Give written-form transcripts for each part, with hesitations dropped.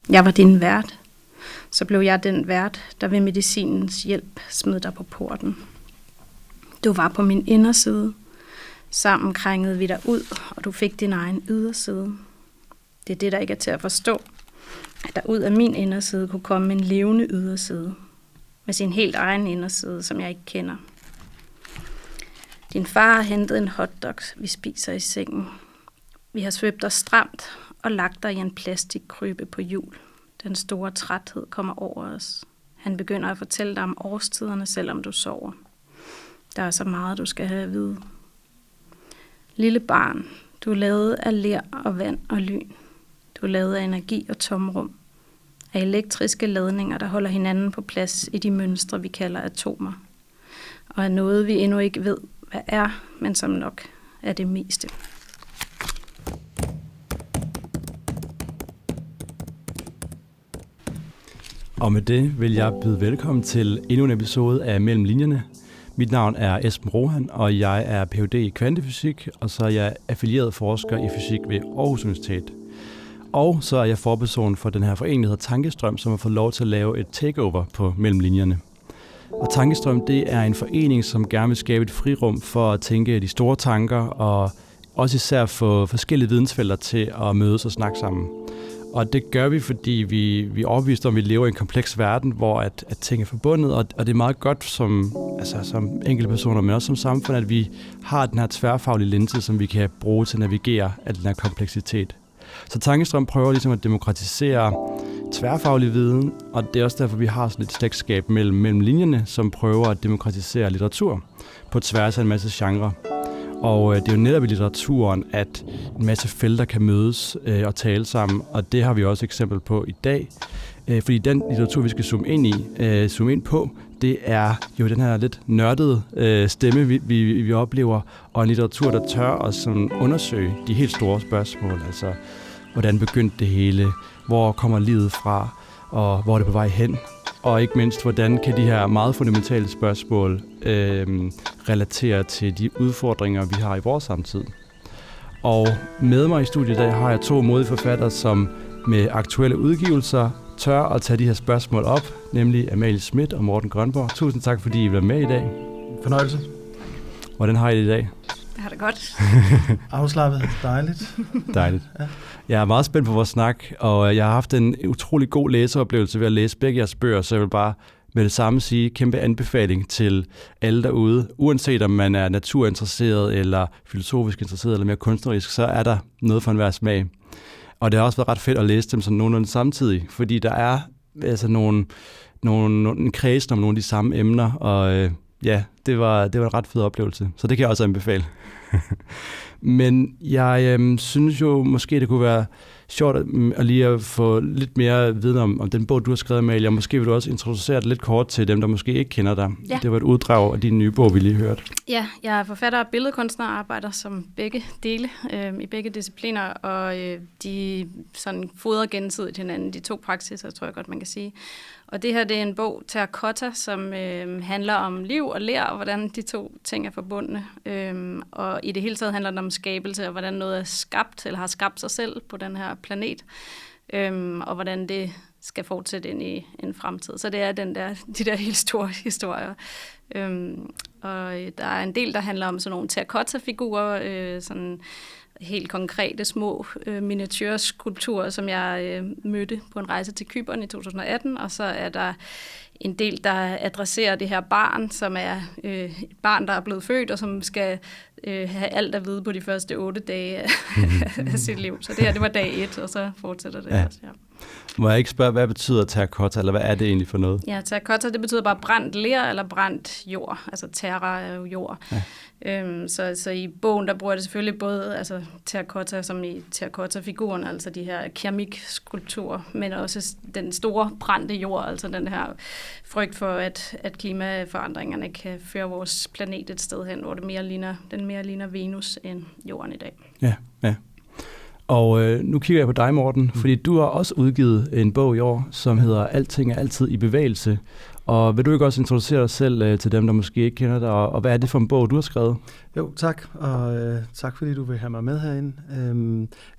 Jeg var din vært. Så blev jeg den vært, der ved medicinens hjælp smed dig på porten. Du var på min inderside. Sammen krængede vi dig ud, og du fik din egen yderside. Det er det, der ikke er til at forstå. At der ud af min inderside kunne komme en levende yderside. Med sin helt egen inderside, som jeg ikke kender. Din far har hentet en hotdog, vi spiser i sengen. Vi har svøbt dig stramt og lagt dig i en plastikkrybe på hjul. Den store træthed kommer over os. Han begynder at fortælle dig om årstiderne, selvom du sover. Der er så meget, du skal have at vide. Lille barn, du er lavet af ler og vand og lyn. Du er lavet af energi og tomrum. Af elektriske ladninger, der holder hinanden på plads i de mønstre, vi kalder atomer. Og af noget, vi endnu ikke ved, hvad er, men som nok er det meste. Og med det vil jeg byde velkommen til endnu en episode af Mellem Linjerne. Mit navn er Esben Rohan, og jeg er Ph.D. i kvantefysik, og så er jeg affilieret forsker i fysik ved Aarhus Universitet. Og så er jeg forperson for den her forening, der hedder Tankestrøm, som har fået lov til at lave et takeover på Mellem Linjerne. Og Tankestrøm, det er en forening, som gerne vil skabe et frirum for at tænke de store tanker, og også især få forskellige vidensfelter til at mødes og snakke sammen. Og det gør vi, fordi vi er overbevist om, at vi lever i en kompleks verden, hvor at ting er forbundet, og det er meget godt som enkelte personer, men også som samfund, at vi har den her tværfaglige linse, som vi kan bruge til at navigere af den her kompleksitet. Så Tankestrøm prøver ligesom at demokratisere tværfaglig viden, og det er også derfor, vi har sådan et slægtskab mellem linjerne, som prøver at demokratisere litteratur på tværs af en masse genrer. Og det er jo netop i litteraturen, at en masse felter kan mødes og tale sammen, og det har vi også eksempel på i dag. Fordi den litteratur, vi skal zoome ind på, det er jo den her lidt nørdede stemme, vi oplever, og en litteratur, der tør at sådan undersøge de helt store spørgsmål. Altså, hvordan begyndte det hele? Hvor kommer livet fra? Og hvor er det på vej hen? Og ikke mindst, hvordan kan de her meget fundamentale spørgsmål relatere til de udfordringer, vi har i vores samtid. Og med mig i studiet i dag har jeg to modige forfattere, som med aktuelle udgivelser tør at tage de her spørgsmål op, nemlig Amalie Schmidt og Morten Grønborg. Tusind tak, fordi I vil være med i dag. Fornøjelse. Hvordan har I det i dag? Jeg har det godt. Afslappet. Dejligt. Dejligt. Ja. Jeg er meget spændt på vores snak, og jeg har haft en utrolig god læseoplevelse ved at læse begge jeres bøger, så jeg vil bare med det samme sige kæmpe anbefaling til alle derude. Uanset om man er naturinteresseret, eller filosofisk interesseret, eller mere kunstnerisk, så er der noget for enhver smag. Og det har også været ret fedt at læse dem sådan nogenlunde samtidig, fordi der er altså nogle kreds om nogle af de samme emner, og ja, det var en ret fed oplevelse, så det kan jeg også anbefale. Men jeg synes jo måske, det kunne være sjovt at lige at få lidt mere viden om den bog, du har skrevet, Amalie, og måske vil du også introducere det lidt kort til dem, der måske ikke kender dig. Ja. Det var et uddrag af din nye bog, vi lige hørte. Ja, jeg er forfatter og billedkunstner og arbejder som begge dele i begge discipliner, og de sådan fodrer gensidigt hinanden, de to praksiser, tror jeg godt, man kan sige. Og det her, det er en bog, Terracotta, som handler om liv og ler, og hvordan de to ting er forbundne. Og i det hele taget handler det om skabelse, og hvordan noget er skabt, eller har skabt sig selv på den her planet, og hvordan det skal fortsætte ind i en fremtid. Så det er de der helt store historier. Og der er en del, der handler om sådan nogle terracotta-figurer, sådan helt konkrete små miniatureskulpturer, som jeg mødte på en rejse til Cypern i 2018, og så er der en del, der adresserer det her barn, som er et barn, der er blevet født, og som skal have alt at vide på de første 8 dage af sit liv. Så det her, det var dag 1, og så fortsætter det også. Ja. Må jeg ikke spørge, hvad betyder terracotta, eller hvad er det egentlig for noget? Ja, terracotta, det betyder bare brændt ler eller brændt jord. Altså terra er jo jord. Ja. Så i bogen, der bruger det selvfølgelig både altså, terracotta som i terracotta-figuren, altså de her keramikskulpturer, men også den store brændte jord, altså den her frygt for, at klimaforandringerne kan føre vores planet et sted hen, hvor den mere ligner Venus end jorden i dag. Ja, ja. Og nu kigger jeg på dig, Morten, fordi du har også udgivet en bog i år, som hedder Alting er altid i bevægelse. Og vil du ikke også introducere dig selv til dem, der måske ikke kender dig, og hvad er det for en bog, du har skrevet? Jo, tak, og tak fordi du vil have mig med herinde.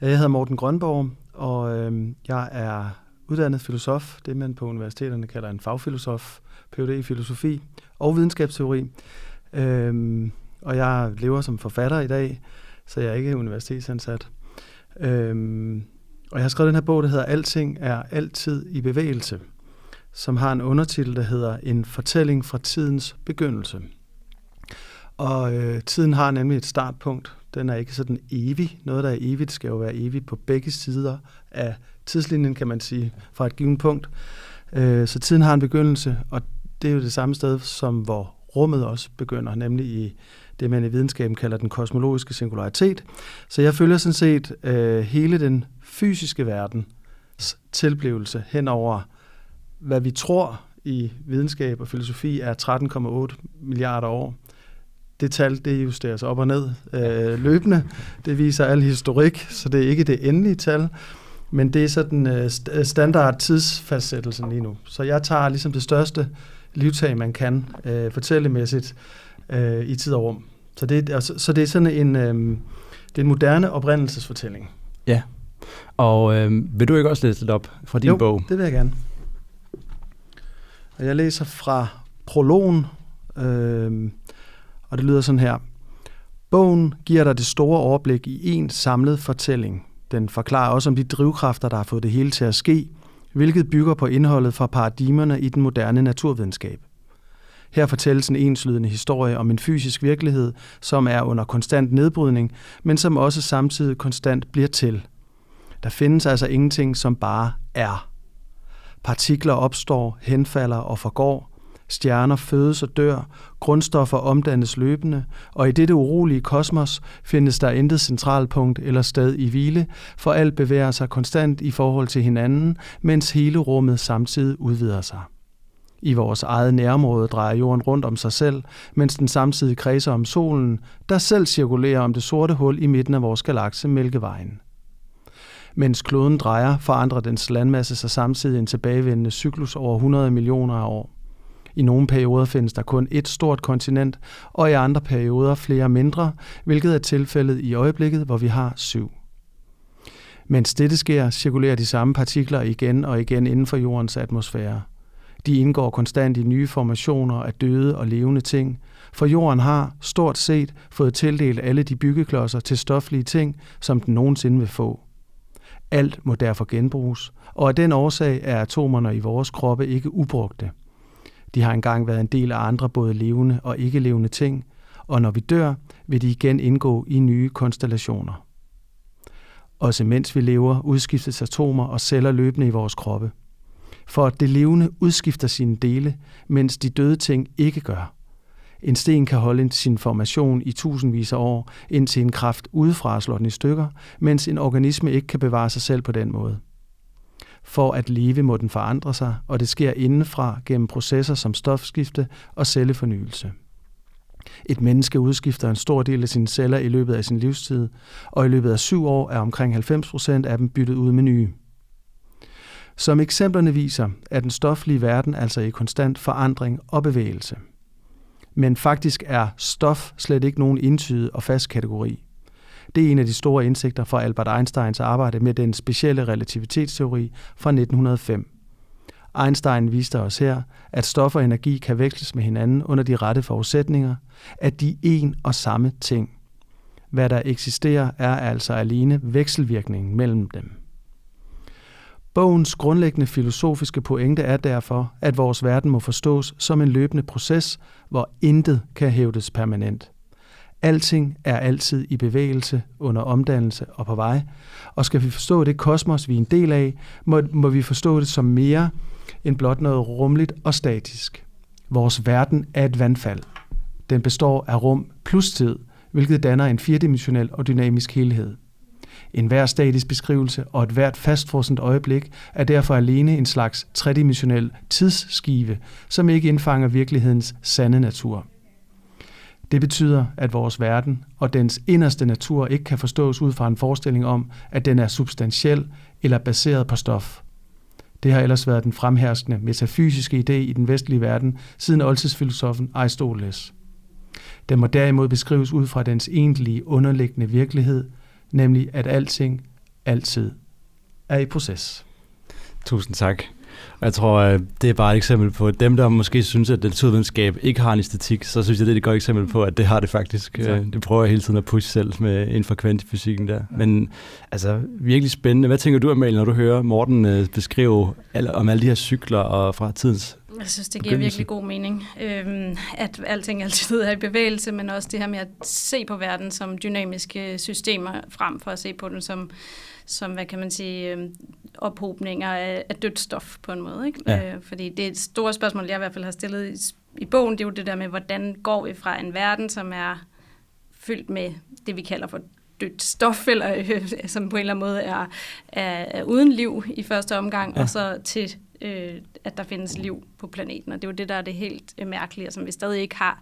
Jeg hedder Morten Grønborg, og jeg er uddannet filosof, det man på universiteterne kalder en fagfilosof, Ph.D. i filosofi og videnskabsteori. Og jeg lever som forfatter i dag, så jeg er ikke universitetsansat. Og jeg har skrevet den her bog, der hedder Alting er altid i bevægelse, som har en undertitel, der hedder En fortælling fra tidens begyndelse. Og tiden har nemlig et startpunkt. Den er ikke sådan evig. Noget, der er evigt, skal jo være evigt på begge sider af tidslinjen, kan man sige, fra et givet punkt. Så tiden har en begyndelse, og det er jo det samme sted, som hvor rummet også begynder, nemlig i det, man i videnskaben kalder den kosmologiske singularitet. Så jeg følger sådan set hele den fysiske verdens tilblivelse hen over, hvad vi tror i videnskab og filosofi er 13,8 milliarder år. Det tal, det justeres op og ned løbende. Det viser al historik, så det er ikke det endelige tal, men det er sådan standard tidsfastsættelsen lige nu. Så jeg tager ligesom det største livtag, man kan fortællemæssigt i tid og rum. Så det er sådan det er en moderne oprindelsesfortælling. Ja, og vil du ikke også læse lidt op fra din bog? Jo, det vil jeg gerne. Og jeg læser fra prologen, og det lyder sådan her. Bogen giver dig det store overblik i en samlet fortælling. Den forklarer også om de drivkræfter, der har fået det hele til at ske, hvilket bygger på indholdet fra paradigmerne i den moderne naturvidenskab. Her fortælles en enslydende historie om en fysisk virkelighed, som er under konstant nedbrydning, men som også samtidig konstant bliver til. Der findes altså ingenting, som bare er. Partikler opstår, henfalder og forgår. Stjerner fødes og dør, grundstoffer omdannes løbende, og i dette urolige kosmos findes der intet centralpunkt eller sted i hvile, for alt bevæger sig konstant i forhold til hinanden, mens hele rummet samtidig udvider sig. I vores eget nærområde drejer jorden rundt om sig selv, mens den samtidig kredser om solen, der selv cirkulerer om det sorte hul i midten af vores galakse Mælkevejen. Mens kloden drejer, forandrer dens landmasse sig samtidig en tilbagevendende cyklus over 100 millioner af år. I nogle perioder findes der kun et stort kontinent, og i andre perioder flere mindre, hvilket er tilfældet i øjeblikket, hvor vi har 7. Mens dette sker, cirkulerer de samme partikler igen og igen inden for jordens atmosfære. De indgår konstant i nye formationer af døde og levende ting, for jorden har, stort set, fået tildelt alle de byggeklodser til stoflige ting, som den nogensinde vil få. Alt må derfor genbruges, og af den årsag er atomerne i vores kroppe ikke ubrugte. De har engang været en del af andre både levende og ikke levende ting, og når vi dør, vil de igen indgå i nye konstellationer. Også mens vi lever, udskiftes atomer og celler løbende i vores kroppe. For at det levende udskifter sine dele, mens de døde ting ikke gør. En sten kan holde sin formation i tusindvis af år, indtil en kraft udefra slår den i stykker, mens en organisme ikke kan bevare sig selv på den måde. For at leve må den forandre sig, og det sker indenfra gennem processer som stofskifte og cellefornyelse. Et menneske udskifter en stor del af sine celler i løbet af sin livstid, og i løbet af 7 år er omkring 90% af dem byttet ud med nye. Som eksemplerne viser, er den stoflige verden altså i konstant forandring og bevægelse. Men faktisk er stof slet ikke nogen entydig og fast kategori. Det er en af de store indsigter fra Albert Einsteins arbejde med den specielle relativitetsteori fra 1905. Einstein viste os her, at stof og energi kan veksles med hinanden under de rette forudsætninger, at de er en og samme ting. Hvad der eksisterer, er altså alene vekselvirkningen mellem dem. Bogens grundlæggende filosofiske pointe er derfor, at vores verden må forstås som en løbende proces, hvor intet kan hævdes permanent. Alting er altid i bevægelse, under omdannelse og på vej, og skal vi forstå det kosmos, vi er en del af, må vi forstå det som mere end blot noget rumligt og statisk. Vores verden er et vandfald. Den består af rum plus tid, hvilket danner en 4-dimensionel og dynamisk helhed. En hver statisk beskrivelse og et hvert fastfrosset øjeblik er derfor alene en slags 3-dimensionel tidsskive, som ikke indfanger virkelighedens sande natur. Det betyder, at vores verden og dens inderste natur ikke kan forstås ud fra en forestilling om, at den er substantiel eller baseret på stof. Det har ellers været den fremherskende metafysiske idé i den vestlige verden siden oldtidsfilosofen Aristoteles. Den må derimod beskrives ud fra dens egentlige underliggende virkelighed, nemlig at alting altid er i proces. Tusind tak. Jeg tror, det er bare et eksempel på, dem, der måske synes, at naturvidenskab ikke har en æstetik, så synes jeg, det er et godt eksempel på, at det har det faktisk. Det prøver jeg hele tiden at pushe selv med inden for kvantifysikken der. Men altså, virkelig spændende. Hvad tænker du, Amalie, når du hører Morten beskrive om alle de her cykler og fra tidens Jeg synes, det giver virkelig god mening, at alting altid er i bevægelse, men også det her med at se på verden som dynamiske systemer, frem for at se på den som hvad kan man sige, ophobninger af dødt stof på en måde. Ikke? Ja. Fordi det er et stort spørgsmål, jeg i hvert fald har stillet i bogen, det er jo det der med, hvordan går vi fra en verden, som er fyldt med det, vi kalder for dødt stof, eller som på en eller anden måde er uden liv i første omgang, og så til at der findes liv på planeten. Og det er jo det, der er det helt mærkelige, og som vi stadig ikke har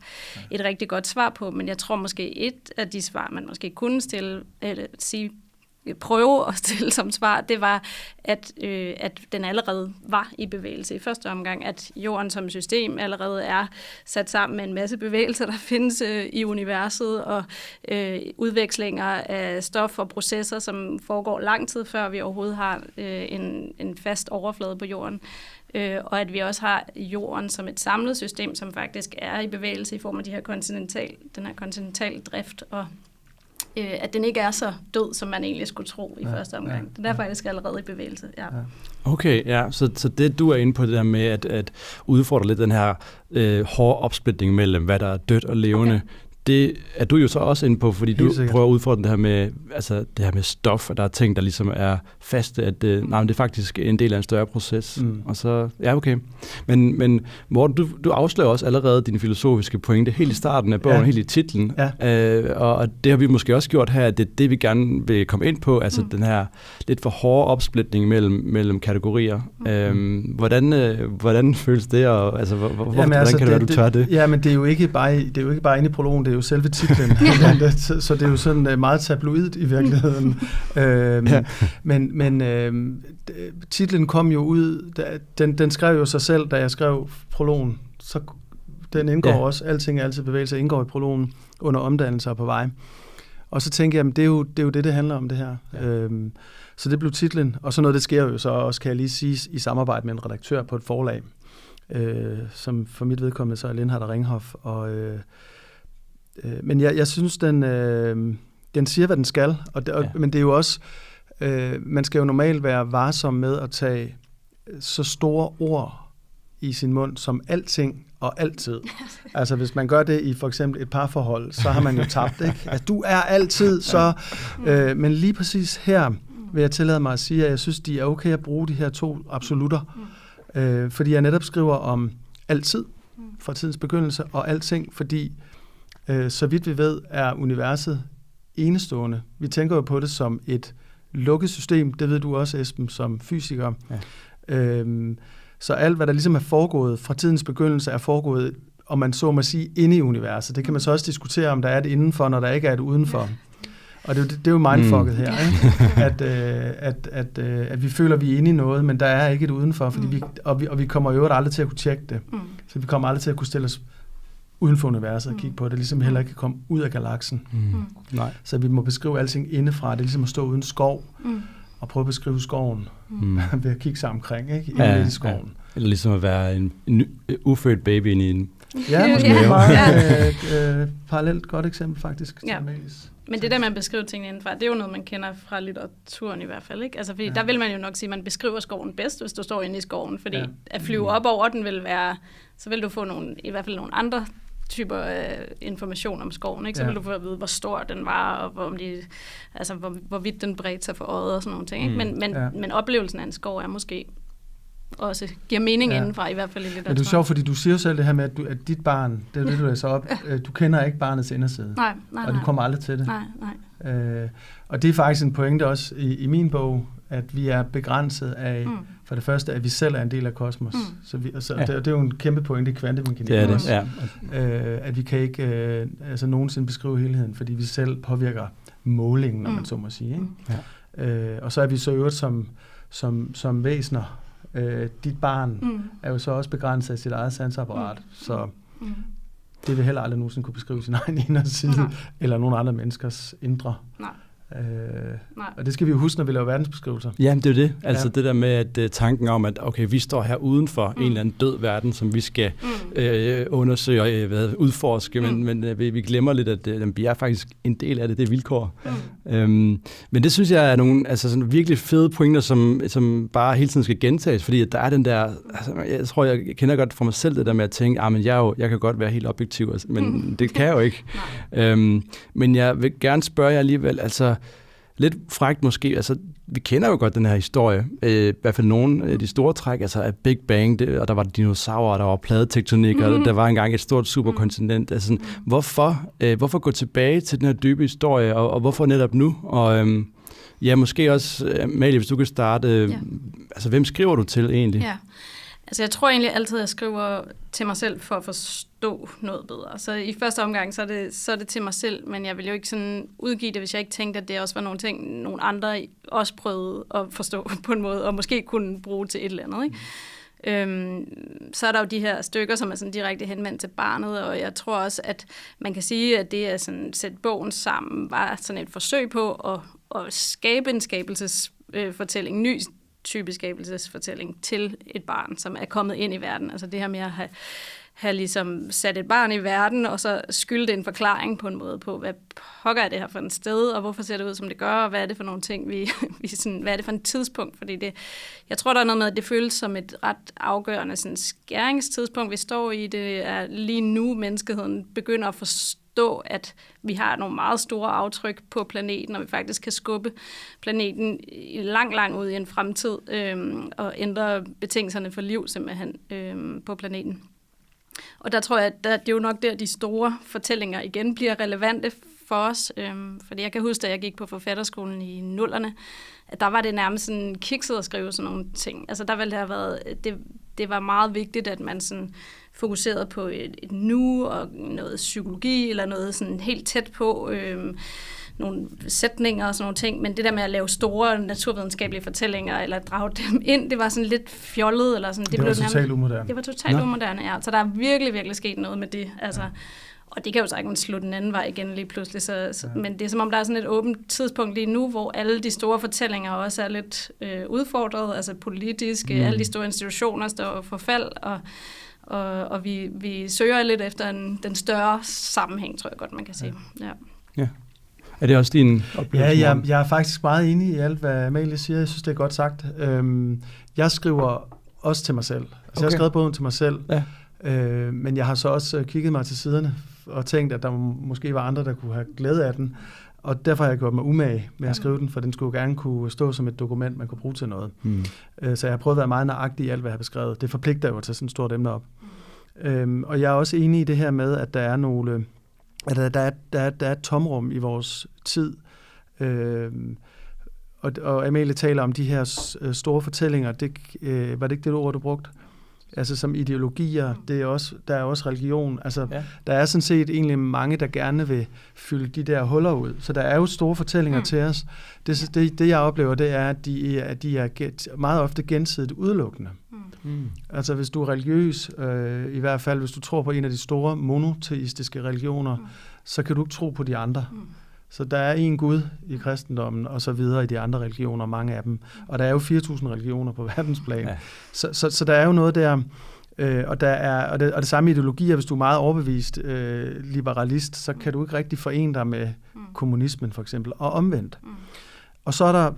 et rigtig godt svar på. Men jeg tror måske, et af de svar, man måske kunne prøve at stille som svar, det var, at den allerede var i bevægelse i første omgang, at jorden som system allerede er sat sammen med en masse bevægelser, der findes i universet, og udvekslinger af stof og processer, som foregår lang tid før vi overhovedet har en fast overflade på jorden. Og at vi også har jorden som et samlet system, som faktisk er i bevægelse i form af den her kontinental drift, og at den ikke er så død, som man egentlig skulle tro i første omgang. Den er faktisk allerede i bevægelse. Ja. Okay, ja. Så det, du er inde på det der med at udfordre lidt den her hårde opsplitning mellem, hvad der er dødt og levende, okay. Det er du jo så også inde på, fordi du prøver at udfordre det her med, altså det her med stof, og der er ting, der ligesom er faste, at det er faktisk en del af en større proces. Og så, ja, okay. Men Morten, du afslører også allerede dine filosofiske pointe helt i starten af bogen, helt i titlen. Ja. Og det har vi måske også gjort her, at det er det, vi gerne vil komme ind på, altså den her lidt for hårde opsplitning mellem kategorier. Hvordan føles det, og altså, hvordan kan det være, du tør det? Ja, men det er jo ikke bare inde i prologen, det er jo selve titlen. Så det er jo sådan meget tabloidt i virkeligheden. Men titlen kom jo ud, den skrev jo sig selv, da jeg skrev prologen. Så den indgår også, alting er altid bevægelse, indgår i prologen under omdannelser på vej. Og så tænkte jeg, det er jo det handler om det her. Ja. Så det blev titlen, og så noget, det sker jo så også, kan jeg lige sige, i samarbejde med en redaktør på et forlag, som for mit vedkommende så er Lindhardt og Ringhof, men jeg synes, den siger, hvad den skal, men det er jo også, man skal jo normalt være varsom med at tage så store ord i sin mund som alting og altid. Altså hvis man gør det i for eksempel et parforhold, så har man jo tabt, ikke? Altså du er altid så, men lige præcis her vil jeg tillade mig at sige, at jeg synes, de er okay at bruge de her to absolutter, fordi jeg netop skriver om altid fra tidens begyndelse og alting, fordi så vidt vi ved, er universet enestående. Vi tænker jo på det som et lukket system, det ved du også, Esben, som fysiker. Ja. Så alt, hvad der ligesom er foregået fra tidens begyndelse, er foregået, om man så må sige, inde i universet. Det kan man så også diskutere, om der er et indenfor, når der ikke er et udenfor. Og det er jo mindfucket her, ikke? At vi føler, at vi er inde i noget, men der er ikke et udenfor, fordi vi kommer jo aldrig til at kunne tjekke det. Så vi kommer aldrig til at kunne stille os uden for universet og kigge på det, ligesom vi heller ikke kan komme ud af galaksen. Nej. Så vi må beskrive alting indefra. Det er ligesom at stå uden skov og prøve at beskrive skoven ved at kigge sig omkring, ikke? Inde i skoven. Ja. Eller ligesom at være en ufødt baby inde i en... Ja, måske meget parallelt godt eksempel faktisk. Ja. Men det der med at beskrive tingene indenfra, det er jo noget, man kender fra litteraturen i hvert fald, ikke? Altså, fordi der vil man jo nok sige, at man beskriver skoven bedst, hvis du står inde i skoven, fordi at flyve op over den vil være, så vil du få i hvert fald nogle andre typer information om skoven, ikke? Så vil du få at vide, hvor stor den var, og hvorvidt den bredte sig for øjet og sådan nogle ting, ikke? Men oplevelsen af en skov er måske også giver mening indenfra, i hvert fald i litteraturen. Men det er sjovt, fordi du siger jo selv det her med, at dit barn, det er det, du læser op, du kender ikke barnets inderside. Nej. Og du kommer aldrig til det. Nej. Og det er faktisk en pointe også i min bog, at vi er begrænset af, for det første, at vi selv er en del af kosmos. Det er jo en kæmpe pointe i kvantemekanikken også. At vi kan ikke nogensinde beskrive helheden, fordi vi selv påvirker målingen, når man så må sige. Ikke? Og så er vi så øvrigt som væsener. Dit barn er jo så også begrænset af sit eget sansapparat, så det vil heller aldrig nogensinde kunne beskrive sin egen inderside, eller nogen andre menneskers indre. Og det skal vi jo huske, når vi laver verdensbeskrivelser. Ja, det er det. Altså det der med at tanken om, at okay, vi står her uden for en eller anden død verden, som vi skal undersøge og udforske, men vi glemmer lidt, at vi er faktisk en del af det er vilkår. Men det synes jeg er nogle sådan virkelig fede pointer, som bare hele tiden skal gentages, fordi at der er den der, jeg tror, jeg kender godt fra mig selv det der med at tænke, men jeg kan godt være helt objektiv, men det kan jeg jo ikke. Men jeg vil gerne spørge jer alligevel, altså lidt frækt måske, altså vi kender jo godt den her historie, i hvert fald nogle af de store træk, altså af Big Bang, og der var dinosaurer, der var pladetektonik, og der var engang et stort superkontinent. Altså, hvorfor gå tilbage til den her dybe historie, og hvorfor netop nu? Og måske også, Amalie, hvis du kan starte, altså hvem skriver du til egentlig? Ja. Altså jeg tror egentlig altid, at jeg skriver til mig selv for at forstå noget bedre. Så i første omgang, så er det til mig selv, men jeg vil jo ikke sådan udgive det, hvis jeg ikke tænkte, at det også var nogle ting, nogle andre også prøvede at forstå på en måde, og måske kunne bruge til et eller andet, ikke? Så er der jo de her stykker, som er sådan direkte henvendt til barnet, og jeg tror også, at man kan sige, at det at sådan sætte bogen sammen var sådan et forsøg på at skabe en skabelsesfortælling, ny type skabelsesfortælling til et barn, som er kommet ind i verden. Altså det her med at have ligesom sat et barn i verden, og så skylde en forklaring på en måde på, hvad pokker er det her for et sted, og hvorfor ser det ud, som det gør, og hvad er det for nogle ting, vi sådan, hvad er det for et tidspunkt? Fordi jeg tror, der er noget med, at det føles som et ret afgørende sådan, skæringstidspunkt, vi står i. Det er lige nu, menneskeheden begynder at forstå, at vi har nogle meget store aftryk på planeten, og vi faktisk kan skubbe planeten langt ud i en fremtid, og ændre betingelserne for liv simpelthen på planeten. Og der tror jeg, at det er jo nok der, de store fortællinger igen bliver relevante for os. Fordi jeg kan huske, da jeg gik på forfatterskolen i 00'erne, at der var det nærmest sådan kikset at skrive sådan nogle ting. Altså der ville det have været, det var meget vigtigt, at man sådan fokuserede på et nu og noget psykologi, eller noget sådan helt tæt på nogle sætninger og sådan nogle ting, men det der med at lave store naturvidenskabelige fortællinger, eller drage dem ind, det var sådan lidt fjollet, eller sådan. Det var totalt umoderne. Det var totalt umoderne, ja. Så der er virkelig, virkelig sket noget med det, altså. Og det kan jo sagtens slå den anden vej igen lige pludselig, men det er som om, der er sådan et åbent tidspunkt lige nu, hvor alle de store fortællinger også er lidt udfordret, altså politisk, alle de store institutioner står for fald, og vi søger lidt efter den større sammenhæng, tror jeg godt, man kan sige. Ja. Er det også din oplevelse? Ja, jeg er faktisk meget enig i alt, hvad Amalie siger. Jeg synes, det er godt sagt. Jeg skriver også til mig selv. Altså, jeg har skrevet bogen til mig selv, men jeg har så også kigget mig til siderne og tænkt, at der måske var andre, der kunne have glæde af den. Og derfor har jeg gjort mig umage med at skrive den, for den skulle gerne kunne stå som et dokument, man kunne bruge til noget. Så jeg har prøvet at være meget nøjagtig i alt, hvad jeg har beskrevet. Det forpligter jo at tage sådan et stort emne op. Og jeg er også enig i det her med, at der er nogle... at der er et tomrum i vores tid. Og Amalie taler om de her store fortællinger. Var det ikke det ord, du brugte? Altså som ideologier, der er også religion. Altså, der er sådan set egentlig mange, der gerne vil fylde de der huller ud. Så der er jo store fortællinger til os. Det jeg oplever, det er, at de er meget ofte gensidigt udelukkende. Altså hvis du er religiøs, i hvert fald hvis du tror på en af de store monoteistiske religioner, så kan du ikke tro på de andre. Så der er en Gud i kristendommen, og så videre i de andre religioner, mange af dem. Og der er jo 4.000 religioner på verdensplan. Ja. Så der er jo noget der, og det samme ideologier, hvis du er meget overbevist liberalist, så kan du ikke rigtig forene dig med kommunismen for eksempel, og omvendt. Og så er der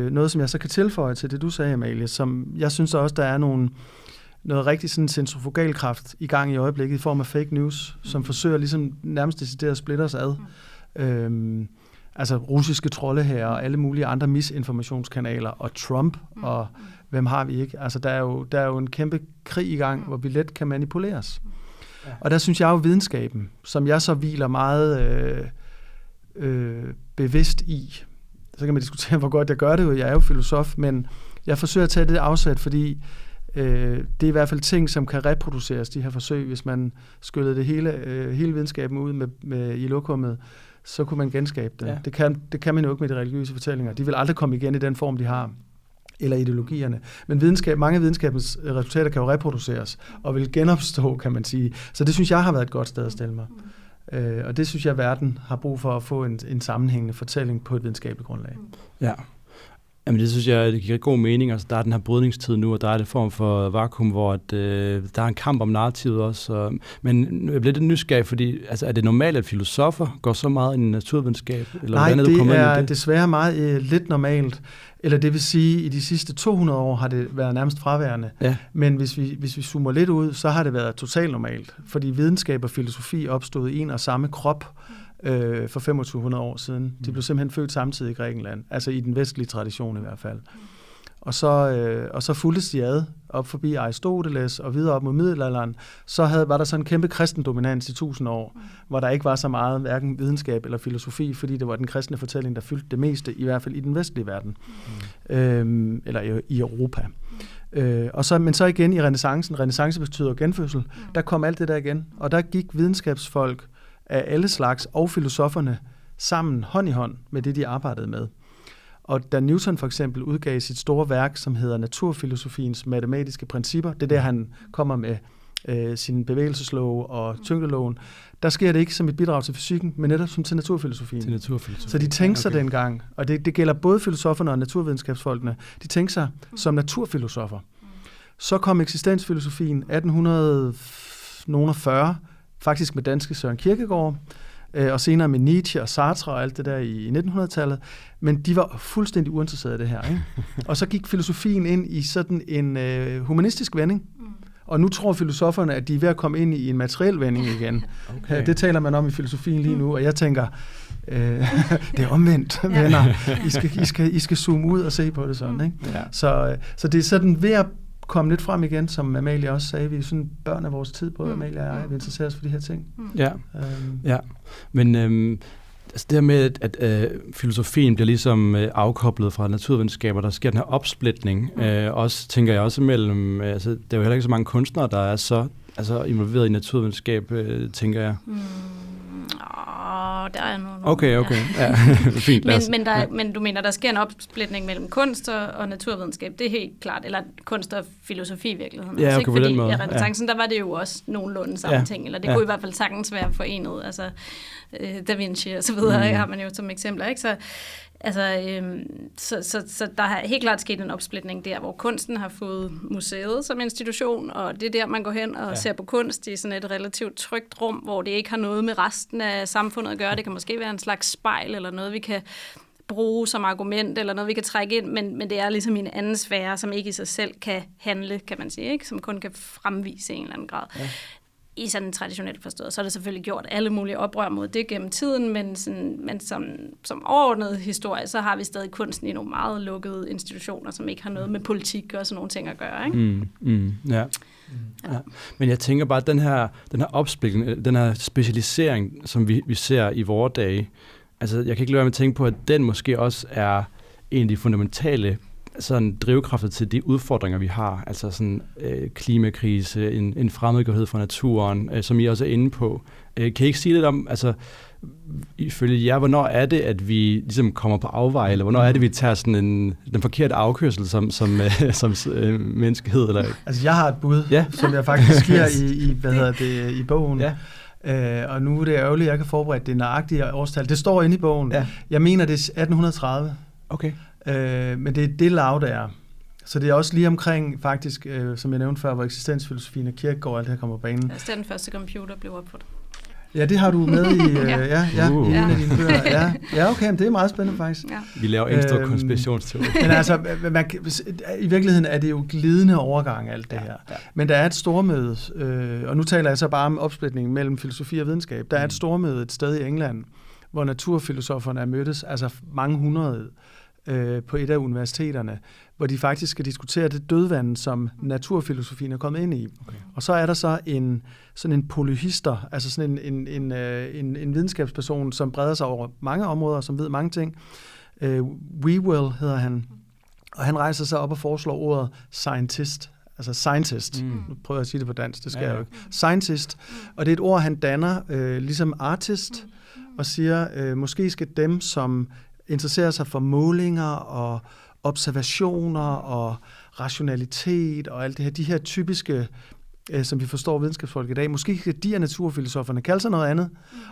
noget, som jeg så kan tilføje til det, du sagde, Amalie, som jeg synes også, der er noget rigtig sådan centrifugalkraft i gang i øjeblikket i form af fake news, som forsøger ligesom nærmest decideret at splitte os ad. Altså russiske trolde her og alle mulige andre misinformationskanaler og Trump og hvem har vi ikke? Altså der er jo en kæmpe krig i gang, hvor vi let kan manipuleres. Og der synes jeg jo videnskaben, som jeg så hviler meget bevidst i. Så kan man diskutere, hvor godt jeg gør det jo. Jeg er jo filosof, men jeg forsøger at tage det afsæt, fordi det er i hvert fald ting, som kan reproduceres, de her forsøg. Hvis man skyllede det hele videnskaben ud i lokummet, så kunne man genskabe det. Ja. Det kan man jo ikke med de religiøse fortællinger. De vil aldrig komme igen i den form, de har, eller ideologierne. Men mange af videnskabens resultater kan jo reproduceres, og vil genopstå, kan man sige. Så det synes jeg har været et godt sted at stille mig. Og det synes jeg, at verden har brug for at få en sammenhængende fortælling på et videnskabeligt grundlag. Ja. Jamen det synes jeg, det giver god mening. Altså, der er den her brydningstid nu, og der er det form for vakuum, hvor der er en kamp om narrativet også. Men jeg bliver lidt nysgerrig, fordi altså, er det normalt, at filosofer går så meget ind i naturvidenskab? Eller nej, det er desværre meget lidt normalt. Eller det vil sige, at i de sidste 200 år har det været nærmest fraværende. Ja. Men hvis vi zoomer lidt ud, så har det været totalt normalt. Fordi videnskab og filosofi opstod i en og samme krop for 2500 år siden. De blev simpelthen født samtidig i Grækenland, altså i den vestlige tradition i hvert fald. Og så fulgtes de ad op forbi Aristoteles og videre op mod middelalderen. Så var der så en kæmpe kristen dominans i 1000 år, hvor der ikke var så meget hverken videnskab eller filosofi, fordi det var den kristne fortælling, der fyldte det meste, i hvert fald i den vestlige verden, eller i Europa. Men så igen i renæssancen. Renæssance betyder genfødsel. Der kom alt det der igen, og der gik videnskabsfolk af alle slags og filosoferne sammen hånd i hånd med det, de arbejdede med. Og da Newton for eksempel udgav sit store værk, som hedder Naturfilosofiens matematiske principper, det er der, han kommer med sine bevægelseslove og tyngdeloven, der sker det ikke som et bidrag til fysikken, men netop som til naturfilosofien. Så de tænkte sig dengang, og det gælder både filosoferne og naturvidenskabsfolkene, de tænkte sig som naturfilosofer. Så kom eksistensfilosofien 1840, faktisk med danske Søren Kierkegaard, og senere med Nietzsche og Sartre og alt det der i 1900-tallet, men de var fuldstændig uinteresserede af det her. Ikke? Og så gik filosofien ind i sådan en humanistisk vending, og nu tror filosoferne, at de er ved at komme ind i en materiel vending igen. Okay. Det taler man om i filosofien lige nu, og jeg tænker, det er omvendt, venner. I skal zoome ud og se på det sådan. Ikke? Ja. Så det er sådan ved at komme lidt frem igen, som Amalie også sagde. Vi er sådan børn af vores tid, både Amalie og jeg, vi interesserer os for de her ting. Ja, ja. Men altså det her med, at filosofien bliver ligesom afkoblet fra naturvidenskaber, der sker den her opsplitning, også tænker jeg også mellem, altså der er jo heller ikke så mange kunstnere, der er så involveret i naturvidenskab, tænker jeg. Der er noget. Okay. Ja. Fint, men du mener, der sker en opsplitning mellem kunst og naturvidenskab, det er helt klart, eller kunst og filosofi i virkeligheden. Ja, okay, på den måde. I renæssancen, der var det jo også nogenlunde samme ting, eller det kunne i hvert fald sagtens være forenet, altså Da Vinci og så videre, har man jo som eksempler, ikke? Så der har helt klart sket en opsplitning der, hvor kunsten har fået museet som institution, og det er der, man går hen og ser på kunst i sådan et relativt trygt rum, hvor det ikke har noget med resten af samfundet at gøre. Det kan måske være en slags spejl, eller noget, vi kan bruge som argument, eller noget, vi kan trække ind, men det er ligesom en anden sfære, som ikke i sig selv kan handle, kan man sige, ikke? Som kun kan fremvise i en eller anden grad. Ja. I sådan traditionelt forstået. Så er det selvfølgelig gjort alle mulige oprør mod det gennem tiden, men som overordnet historie, så har vi stadig kunsten i nogle meget lukkede institutioner, som ikke har noget med politik og sådan nogle ting at gøre. Ikke? Ja. Men jeg tænker bare, at den her opsplitning, den her specialisering, som vi ser i vore dage, altså jeg kan ikke lade være med at tænke på, at den måske også er en af de fundamentale sådan drivkrafter til de udfordringer, vi har, altså sådan klimakrise, en fremmedgørhed fra naturen, som I også er inde på. Kan I ikke sige lidt om, altså ifølge jer, hvornår er det, at vi ligesom kommer på afveje, eller hvornår er det, vi tager sådan den forkerte afkørsel som menneskehed? Eller? Altså jeg har et bud, som jeg faktisk giver i bogen. Ja. Og nu er det ærgerligt, at jeg kan forberede det nøjagtige årstal. Det står inde i bogen. Ja. Jeg mener, det er 1830. Okay. Men det er det lav, der er. Så det er også lige omkring, faktisk, som jeg nævnte før, hvor eksistensfilosofien og Kierkegaard og alt det her kommer på banen. Altså, den første computer blev opfundet. Ja, det har du med i, i en af dine bøger. Ja, okay, men det er meget spændende faktisk. Ja. Vi laver ekstra konspirationsteori. Men altså, i virkeligheden er det jo glidende overgang, alt det her. Ja. Men der er et stormøde, og nu taler jeg så bare om opsplitningen mellem filosofi og videnskab. Der er et stormøde et sted i England, hvor naturfilosoferne er mødtes, altså mange hundrede, på et af universiteterne, hvor de faktisk skal diskutere det dødvande, som naturfilosofien er kommet ind i. Okay. Og så er der så sådan en polyhister, altså sådan en videnskabsperson, som breder sig over mange områder, som ved mange ting. Whewell hedder han, og han rejser sig op og foreslår ordet scientist. Altså scientist. Nu prøver jeg at sige det på dansk, det skal jeg jo ikke. Scientist. Og det er et ord, han danner ligesom artist, og siger, måske skal dem, som interesserer sig for målinger og observationer og rationalitet og alt det her, de her typiske som vi forstår videnskabsfolk i dag. Måske skal de af naturfilosoferne kalde sig noget andet,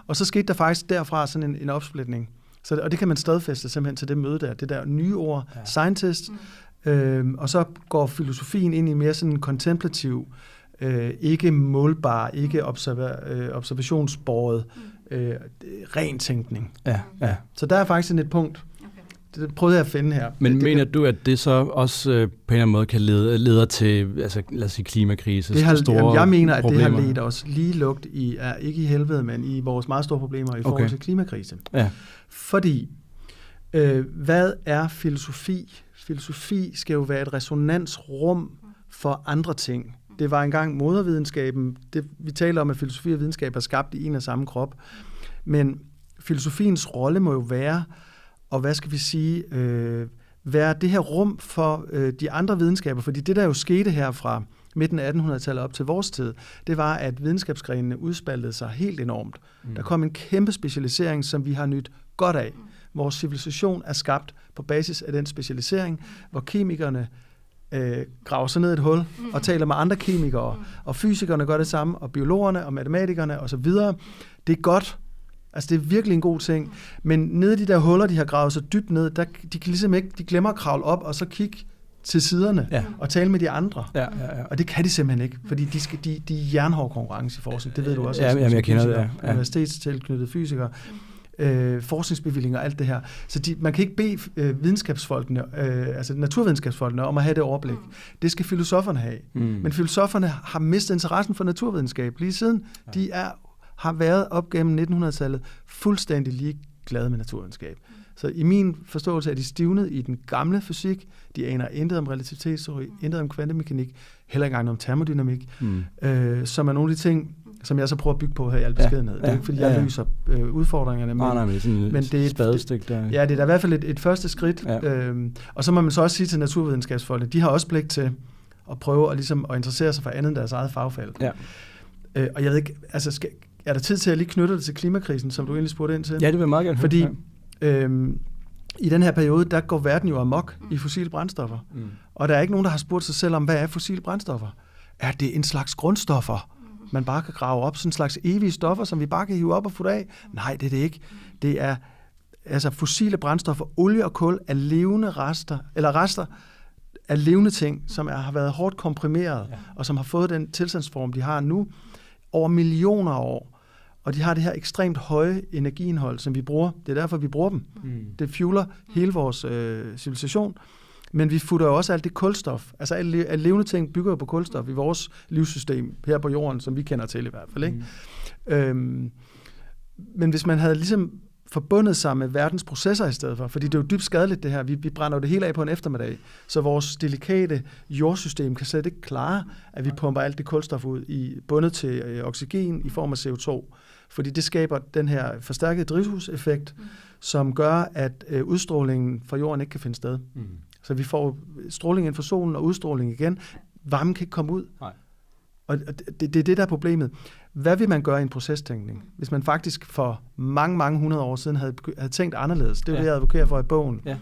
og så skete der faktisk derfra sådan en opsplitning. Og det kan man stadfæste simpelthen til det møde der, det der nye ord, scientist, og så går filosofien ind i mere sådan en kontemplativ, ikke målbar, ikke observationsbåret, ren tænkning. Ja. Så der er faktisk sådan et punkt. Det prøvede jeg at finde her. Men mener du, at det så også på en eller anden måde kan lede til, altså lad os sige, klimakrise, store jeg mener, at problemer? det har ledt os lige lugt i, ikke i helvede, men i vores meget store problemer i forhold til klimakrise. Ja. Fordi, hvad er filosofi? Filosofi skal jo være et resonansrum for andre ting. Det var engang modervidenskaben. Vi taler om, at filosofi og videnskab er skabt i en og samme krop. Men filosofiens rolle må jo være, og hvad skal vi sige, være det her rum for de andre videnskaber. Fordi det, der jo skete her fra midten af 1800-tallet op til vores tid, det var, at videnskabsgrenene udspaltede sig helt enormt. Der kom en kæmpe specialisering, som vi har nyt godt af. Vores civilisation er skabt på basis af den specialisering, hvor kemikerne graver sig ned i et hul og taler med andre kemikere, og fysikerne gør det samme, og biologerne og matematikerne osv. Det er godt. Altså, det er virkelig en god ting. Men nede i de der huller, de har gravet så dybt ned, de kan ligesom ikke, de glemmer at kravle op og så kigge til siderne og tale med de andre. Ja. Og det kan de simpelthen ikke, fordi de er jernhård konkurrence i forskning. Det ved du også. Ja, jeg kender det. Ja. Universitetstilknyttede fysikere, forskningsbevillinger og alt det her. Så man kan ikke bede videnskabsfolkene, altså naturvidenskabsfolkene, om at have det overblik. Det skal filosoferne have. Men filosoferne har mistet interessen for naturvidenskab lige siden. De har været op gennem 1900-tallet fuldstændig ligeglade med naturvidenskab. Så i min forståelse er de stivnet i den gamle fysik. De aner intet om relativitetsteori, intet om kvantemekanik, heller ikke engang om termodynamik, som er nogle af de ting, som jeg så prøver at bygge på her i al beskedenhed. Det er ikke, fordi jeg løser udfordringerne. Men det er et spadestik der. Ja, det er da i hvert fald et første skridt. Ja. Og så må man så også sige til naturvidenskabsfolkene, de har også pligt til at prøve at, ligesom, at interessere sig for andet end deres eget fagfelt. Ja. Og jeg ved ikke, altså er der tid til at lige knytte det til klimakrisen, som du egentlig spurgte ind til? Ja, det vil jeg meget gerne. Fordi i den her periode, der går verden jo amok i fossile brændstoffer. Og der er ikke nogen, der har spurgt sig selv om, hvad er fossile brændstoffer? Er det en slags grundstoffer, man bare kan grave op? Sådan en slags evige stoffer, som vi bare kan hive op og få af? Nej, det er det ikke. Det er altså fossile brændstoffer, olie og kul er levende rester, eller rester af levende ting, som har været hårdt komprimeret, og som har fået den tilstandsform, de har nu, over millioner af år. Og de har det her ekstremt høje energiindhold, som vi bruger. Det er derfor, vi bruger dem. Det fueler hele vores civilisation. Men vi futter jo også alt det kulstof. Altså alle levende ting bygger jo på kulstof i vores livssystem her på jorden, som vi kender til i hvert fald. Ikke? Men hvis man havde ligesom forbundet sig med verdens processer i stedet for, fordi det er jo dybt skadeligt det her. Vi brænder jo det hele af på en eftermiddag, så vores delikate jordsystem kan slet ikke klare, at vi pumper alt det kulstof ud bundet til oxygen i form af CO2. Fordi det skaber den her forstærkede drivhuseffekt, som gør, at udstrålingen fra jorden ikke kan finde sted. Så vi får stråling ind fra solen og udstråling igen. Varmen kan ikke komme ud. Nej. Og det er det, der er problemet. Hvad vil man gøre i en procestænkning, hvis man faktisk for mange, mange hundrede år siden havde tænkt anderledes? Det er det, jeg advokerer for i bogen. Ja.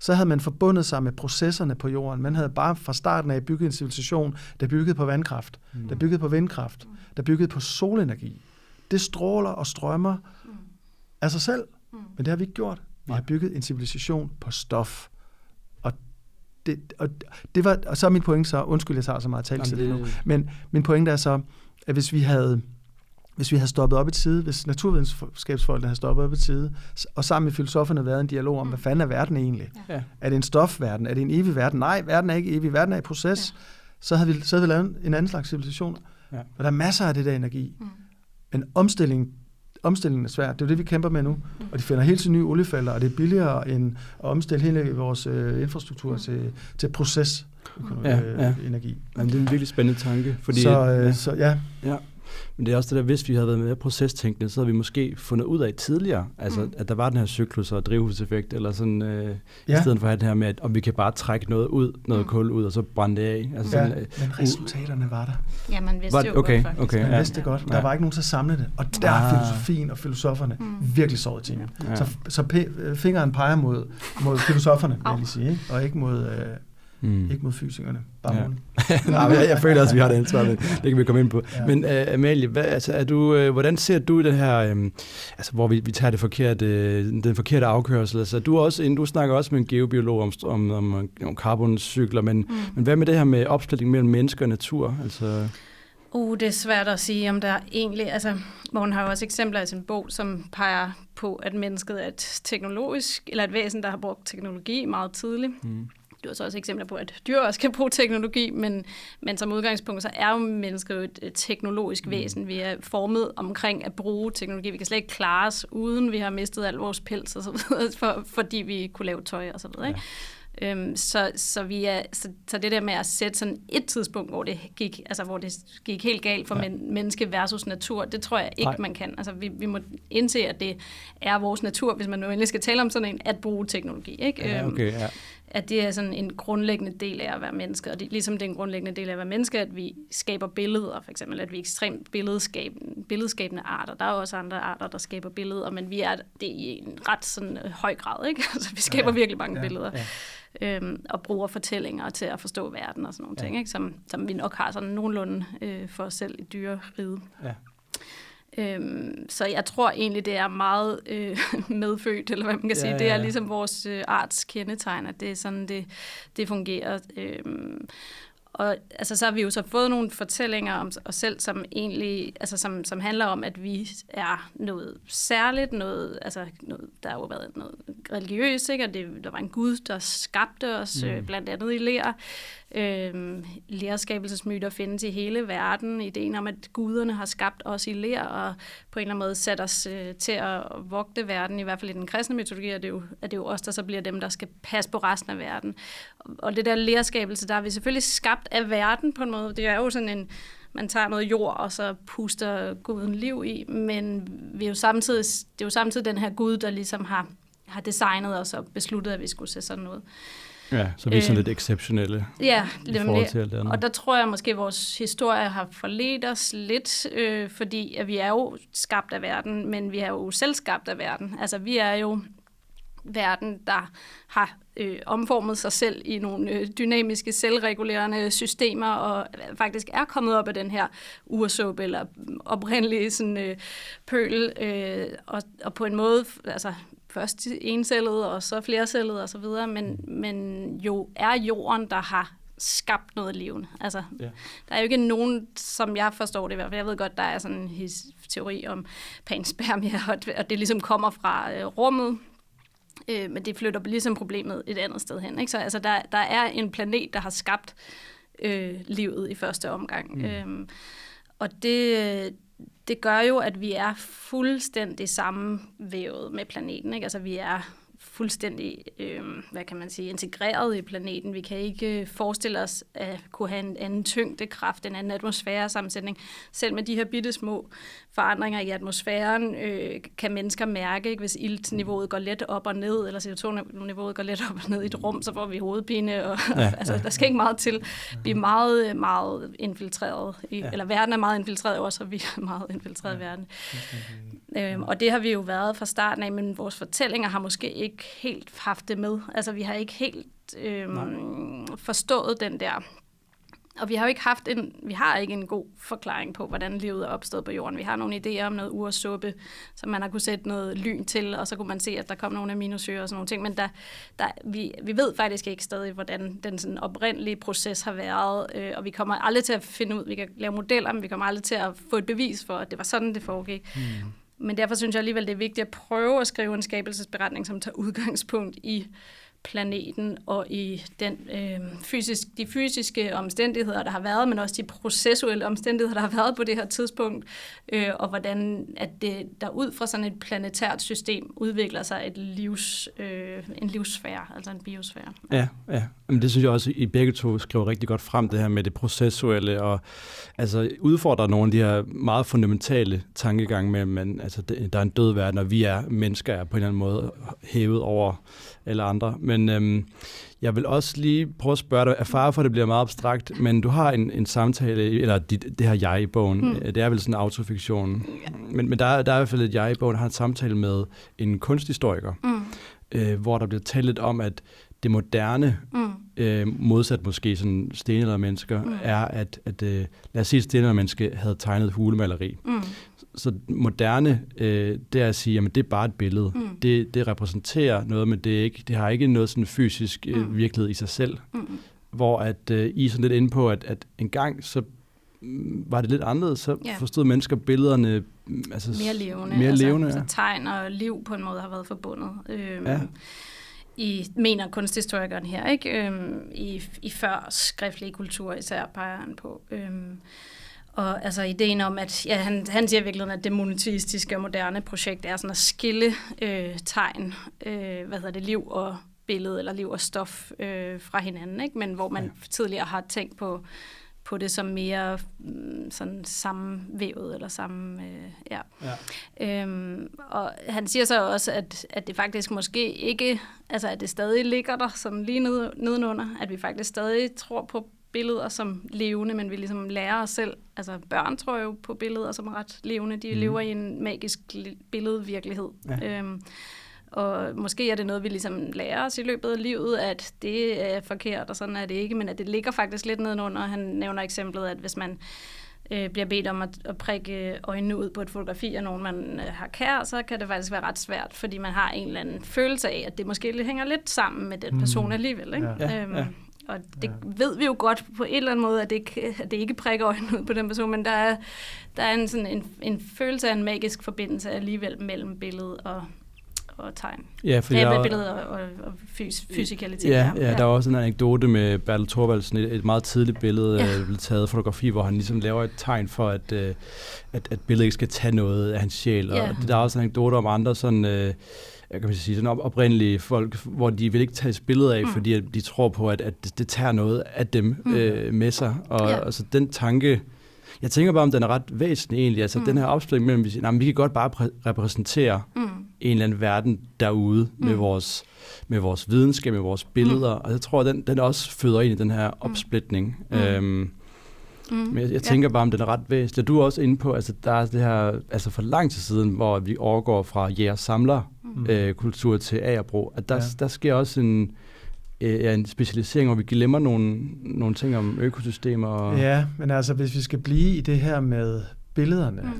Så havde man forbundet sig med processerne på jorden. Man havde bare fra starten af bygget en civilisation, der byggede på vandkraft, der byggede på vindkraft, der byggede på solenergi. Det stråler og strømmer af sig selv, men det har vi ikke gjort. Vi har bygget en civilisation på stof. Og så er min pointe så, undskyld, jeg tager så meget taletid lige nu, men min pointe er så, at hvis vi havde stoppet op i tide, hvis naturvidenskabsfolkene havde stoppet op i tide, og sammen med filosoferne været en dialog om, hvad fanden er verden egentlig? Ja. Er det en stofverden? Er det en evig verden? Nej, verden er ikke evig, verden er i proces. Ja. Så havde vi lavet en anden slags civilisation. Ja. Og der er masser af det der energi. Men omstillingen er svært. Det er jo det, vi kæmper med nu. Og de finder helt til nye oliefelter, og det er billigere end at omstille hele vores infrastruktur til procesenergi. Jamen, det er en virkelig spændende tanke. Fordi, Men det er også det der, hvis vi havde været med procestænkende, så havde vi måske fundet ud af tidligere, altså at der var den her cyklus og drivhuseffekt, eller sådan, i stedet for at have det her med, at om vi kan bare trække noget ud, noget kul ud, og så brænde det af. Altså sådan, men resultaterne var der. Ja, man vidste jo godt faktisk. Man vidste det godt. Der var ikke nogen til at samle det. Og der er filosofien og filosoferne virkelig sovet i timen. Så fingeren peger mod filosoferne, vil jeg lige sige, ikke? Og ikke mod Ikke mod fysikerne. Bare ja. Nej, jeg føler også, at vi har det ansvar. Det kan vi komme ind på. Ja. Men Amalie, hvordan ser du det her, hvor vi tager den forkerte afkørsel? Altså, du snakker også med en geobiolog om carbon-cykler, men hvad med det her med opsplitning mellem mennesker og natur? Altså... Det er svært at sige, om der egentlig... Altså, Morten har jo også eksempler i sin bog, som peger på, at mennesket er et væsen, der har brugt teknologi meget tidligt. Du har så også eksempler på, at dyr også kan bruge teknologi, men som udgangspunkt, så er jo mennesket jo et teknologisk væsen. Vi er formet omkring at bruge teknologi. Vi kan slet ikke klare os, uden vi har mistet al vores pels, og så videre, fordi vi kunne lave tøj og så videre. Ikke? Så det der med at sætte sådan et tidspunkt, hvor det gik helt galt for menneske versus natur, det tror jeg ikke, man kan. Altså, vi må indse, at det er vores natur, hvis man nu endelig skal tale om sådan en, at bruge teknologi. Ikke? At det er sådan en grundlæggende del af at være menneske, og det, ligesom det er en grundlæggende del af at være menneske, at vi skaber billeder, for eksempel, at vi er ekstremt billedskabende arter. Der er også andre arter, der skaber billeder, men vi er det i en ret sådan høj grad, ikke? Altså, vi skaber virkelig mange billeder. Og bruger fortællinger til at forstå verden og sådan nogle ting, ikke? Som vi nok har sådan nogenlunde for os selv i dyreriget. Ja. Så jeg tror egentlig, det er meget medfødt, eller hvad man kan sige. Det er ligesom vores arts kendetegn, at det er sådan, det fungerer. Og altså, så har vi jo så fået nogle fortællinger om os selv, som egentlig, altså som handler om, at vi er noget særligt, noget, der har jo været noget religiøst, ikke? Og der var en Gud, der skabte os, blandt andet i ler. Lerskabelsesmyter findes i hele verden. Ideen om, at guderne har skabt os i ler, og på en eller anden måde sat os til at vogte verden, i hvert fald i den kristne mytologi, er det jo os, der så bliver dem, der skal passe på resten af verden. Og det der lerskabelse, der er vi selvfølgelig skabt af verden på en måde. Det er jo sådan man tager noget jord, og så puster guden liv i, men det er jo samtidig den her Gud, der ligesom har designet os og besluttet, at vi skulle se sådan noget. Ja, så vi er sådan lidt exceptionelle i forhold til alt andet. Og der tror jeg måske, at vores historie har forledt os lidt, fordi at vi er jo skabt af verden, men vi er jo selv skabt af verden. Altså, vi er jo verden, der har omformet sig selv i nogle dynamiske, selvregulerende systemer, og faktisk er kommet op af den her ursuppe, eller oprindelige sådan, pøl, og på en måde, altså først encellet, og så flercellet, og så videre, men jo er jorden, der har skabt noget levende. Altså, der er jo ikke nogen, som jeg forstår det i hvert fald. Jeg ved godt, der er sådan en teori om panspermia, og det ligesom kommer fra rummet, men det flytter ligesom problemet et andet sted hen. Ikke? Så altså, der er en planet, der har skabt livet i første omgang. Og det gør jo, at vi er fuldstændig sammenvævet med planeten. Ikke? Altså, vi er fuldstændig, integreret i planeten. Vi kan ikke forestille os at kunne have en anden tyngdekraft, en anden atmosfæresammensætning. Selv med de her bittesmå forandringer i atmosfæren, kan mennesker mærke, ikke? Hvis iltniveauet går let op og ned, eller CO2-niveauet går let op og ned i et rum, så får vi hovedpine. Og, der skal ikke meget til. Vi er meget, meget infiltreret. Eller verden er meget infiltreret også, og vi er meget infiltreret i verden. Og det har vi jo været fra starten af, men vores fortællinger har måske ikke helt haft det med. Altså, vi har ikke helt forstået den der. Og vi har jo ikke en god forklaring på, hvordan livet er opstået på jorden. Vi har nogle idéer om noget ursuppe, som man har kunne sætte noget lyn til, og så kunne man se, at der kom nogle aminosyrer og sådan nogle ting. Men vi ved faktisk ikke stadig, hvordan den sådan oprindelige proces har været, og vi kommer aldrig til at finde ud, vi kan lave modeller, men vi kommer aldrig til at få et bevis for, at det var sådan, det foregik. Men derfor synes jeg alligevel, det er vigtigt at prøve at skrive en skabelsesberetning, som tager udgangspunkt i planeten og i de fysiske omstændigheder, der har været, men også de processuelle omstændigheder, der har været på det her tidspunkt, og hvordan at det der ud fra sådan et planetært system udvikler sig en livssfære, altså en biosfære. Ja. Men det synes jeg også, I begge to skriver rigtig godt frem, det her med det processuelle, og altså udfordrer nogle af de her meget fundamentale tankegange med, at der er en død verden, og vi mennesker er på en eller anden måde hævet over alle andre. Men jeg vil også lige prøve at spørge dig, af fare for, at det bliver meget abstrakt, men du har en samtale, eller det her jeg i bogen, det er vel sådan en autofiktion, men der er i hvert fald et jeg i bogen, der har en samtale med en kunsthistoriker, hvor der bliver talt lidt om, at det moderne, modsat måske sådan stenaldermennesker, er, at lad os sige, at stenaldermenneske havde tegnet hulemaleri. Så moderne, det er at sige, at det er bare et billede. Det repræsenterer noget, men det har ikke noget sådan fysisk virkelighed i sig selv. Hvor at I er sådan lidt inde på, at en gang så var det lidt anderledes, så forstod mennesker billederne mere levende. Så tegn og liv på en måde har været forbundet. Mener kunsthistorikeren her, ikke? I før skriftlige kultur især peger han på. Og altså ideen om, at han siger virkelig, at det monoteistiske og moderne projekt er sådan at skille tegn, liv og billede, eller liv og stof fra hinanden, ikke? Men hvor man tidligere har tænkt på det som mere sådan sammenvævet, eller sammen, og han siger så også, at det faktisk måske ikke, altså at det stadig ligger der sådan lige nedenunder, at vi faktisk stadig tror på billeder som levende, men vi ligesom lærer os selv, altså børn tror jo på billeder som ret levende, de lever i en magisk billedvirkelighed. Og måske er det noget, vi ligesom lærer os i løbet af livet, at det er forkert, og sådan er det ikke, men at det ligger faktisk lidt nedenunder. Han nævner eksemplet, at hvis man bliver bedt om at prikke øjnene ud på et fotografi af nogen, man har kær, så kan det faktisk være ret svært, fordi man har en eller anden følelse af, at det måske hænger lidt sammen med den person alligevel. Ikke? Og det ved vi jo godt på en eller anden måde, at det ikke prikker øjnene ud på den person, men der er en følelse af en magisk forbindelse alligevel mellem billede og tegn. Ja, for billeder og fysikalitet. Ja, der er også en anekdote med Bertel Thorvaldsen, et meget tidligt billede, taget fotografi, hvor han ligesom laver et tegn for, at billedet ikke skal tage noget af hans sjæl. Og der er også anekdoter om andre sådan, jeg kan sige, sådan oprindelige folk, hvor de vil ikke tage billeder af, fordi de tror på, at det tager noget af dem med sig. Og altså, den tanke, jeg tænker bare, om den er ret væsentlig egentlig. Altså den her opsplitning mellem, vi kan godt bare repræsentere en eller anden verden derude med vores videnskab, med vores billeder. Og jeg tror, den også føder ind i den her opsplitning. Men jeg tænker bare, om den er ret væsentlig. Du er også inde på, altså der er det her, altså for lang tid siden, hvor vi overgår fra jæger-samler-kultur til agerbro, at der sker også en specialisering, hvor vi glemmer nogle ting om økosystemer. Ja, men altså hvis vi skal blive i det her med billederne,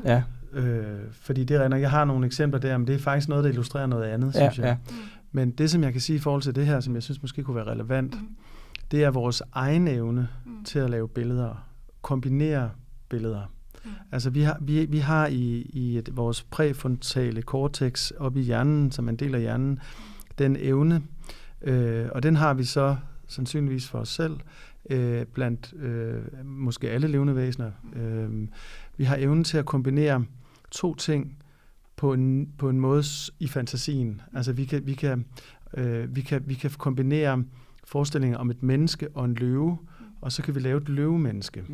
fordi jeg har nogle eksempler der, men det er faktisk noget, der illustrerer noget andet, synes jeg. Men det, som jeg kan sige i forhold til det her, som jeg synes måske kunne være relevant, det er vores egen evne til at lave billeder, kombinere billeder. Altså vi har i vores præfrontale cortex oppe i hjernen, som er en del af hjernen, den evne, og den har vi så sandsynligvis for os selv, blandt måske alle levende væsener. Vi har evnen til at kombinere to ting på en måde i fantasien. Altså vi kan kombinere forestillinger om et menneske og en løve, og så kan vi lave et løvemenneske.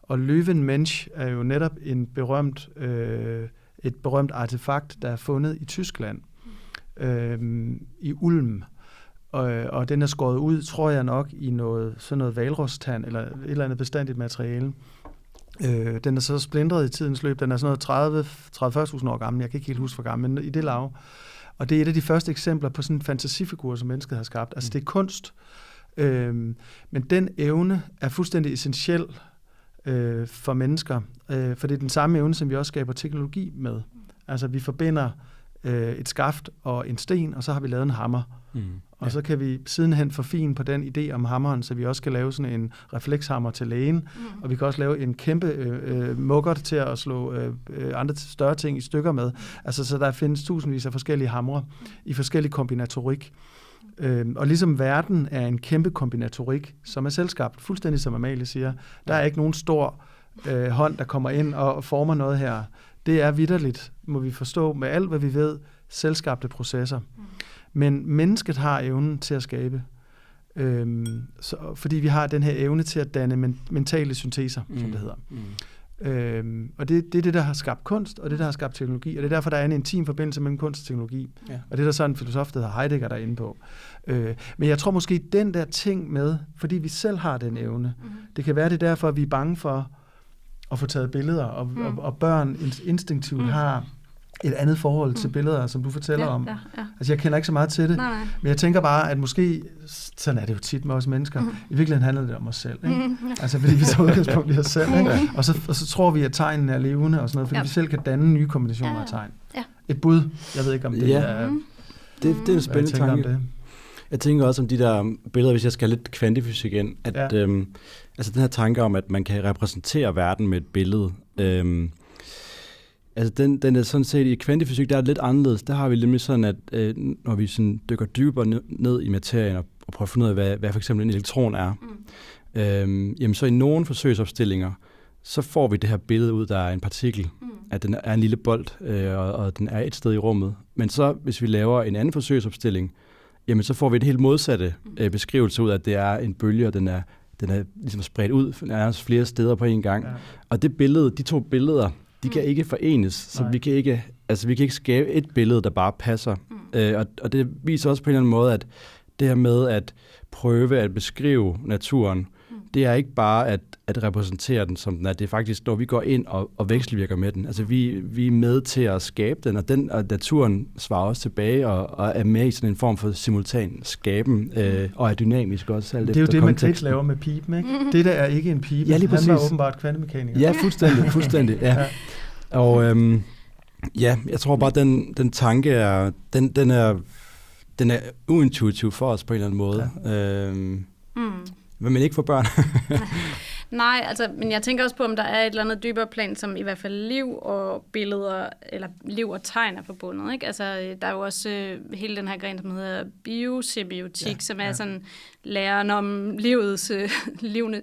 Og Löwenmensch er jo netop et berømt artefakt, der er fundet i Tyskland, i Ulm. Og den er skåret ud, tror jeg nok, i sådan noget hvalrostand, eller et eller andet bestandigt materiale. Den er så splintret i tidens løb. Den er sådan noget 30-40.000 år gammel. Jeg kan ikke helt huske, hvor gammel, men i det lav. Og det er et af de første eksempler på sådan en fantasifigur, som mennesket har skabt. Altså det er kunst. Men den evne er fuldstændig essentiel for mennesker. For det er den samme evne, som vi også skaber teknologi med. Altså vi forbinder et skaft og en sten, og så har vi lavet en hammer. Og så kan vi sidenhen forfine på den idé om hammeren, så vi også kan lave sådan en reflekshammer til lægen, og vi kan også lave en kæmpe mukkert til at slå andre større ting i stykker med. Altså så der findes tusindvis af forskellige hamre i forskellig kombinatorik. Og ligesom verden er en kæmpe kombinatorik, som er selvskabt, fuldstændig som Amalie siger. Der er ikke nogen stor hånd, der kommer ind og former noget her. Det er vitterligt, må vi forstå med alt, hvad vi ved, selvskabte processer. Men mennesket har evnen til at skabe, fordi vi har den her evne til at danne mentale synteser, som det hedder. Og det er det, der har skabt kunst, og det, der har skabt teknologi, og det er derfor, der er en intim forbindelse mellem kunst og teknologi. Og det er der så en filosof, der hedder Heidegger, der er inde på. Men jeg tror måske, den der ting med, fordi vi selv har den evne, det kan være det derfor, at vi er bange for at få taget billeder, og børn instinktivt har et andet forhold til billeder, som du fortæller om. Ja. Altså, jeg kender ikke så meget til det, men jeg tænker bare, at måske, sådan er det jo tit med os mennesker, i virkeligheden handler det om os selv, ikke? Altså, fordi vi tager udgangspunkt i os selv, ikke? Og så tror vi, at tegnene er levende og sådan noget, fordi vi selv kan danne nye kombinationer af tegn. Ja. Et bud, jeg ved ikke, om det er... Det er en spændende tanke. Jeg tænker også om de der billeder, hvis jeg skal have lidt kvantefysik ind, at altså den her tanke om, at man kan repræsentere verden med et billede, altså den er sådan set i kvantefysik, der er lidt anderledes. Der har vi nemlig sådan, at når vi sådan dykker dybere ned i materien og prøver at finde ud af, hvad for eksempel en elektron er, jamen så i nogle forsøgsopstillinger, så får vi det her billede ud, der er en partikel, at den er en lille bold, og den er et sted i rummet. Men så, hvis vi laver en anden forsøgsopstilling, jamen så får vi et helt modsatte beskrivelse ud af, at det er en bølge, og den er ligesom spredt ud, den er flere steder på en gang. Ja. Og det billede, de to billeder, de kan ikke forenes, så vi kan ikke skabe et billede, der bare passer. Og det viser også på en eller anden måde, at det her med at prøve at beskrive naturen, det er ikke bare at repræsentere den, som den er. Det er faktisk, når vi går ind og vekselvirker med den. Altså, vi er med til at skabe den, og naturen svarer også tilbage og er med i sådan en form for simultan skaben, og er dynamisk også. Det er jo det, Matrix laver med pipen, ikke? Det der er ikke en pipe. Ja, lige præcis. Han var åbenbart kvantemekaniker. Ja, fuldstændig. Ja. Og jeg tror bare, den tanke er, den er uintuitiv for os på en eller anden måde. Men ikke for børn. Nej, altså, men jeg tænker også på, om der er et eller andet dybere plan, som i hvert fald liv og billeder, eller liv og tegn er forbundet, ikke? Altså, der er jo også hele den her gren, som hedder biosemiotik, som er sådan læren om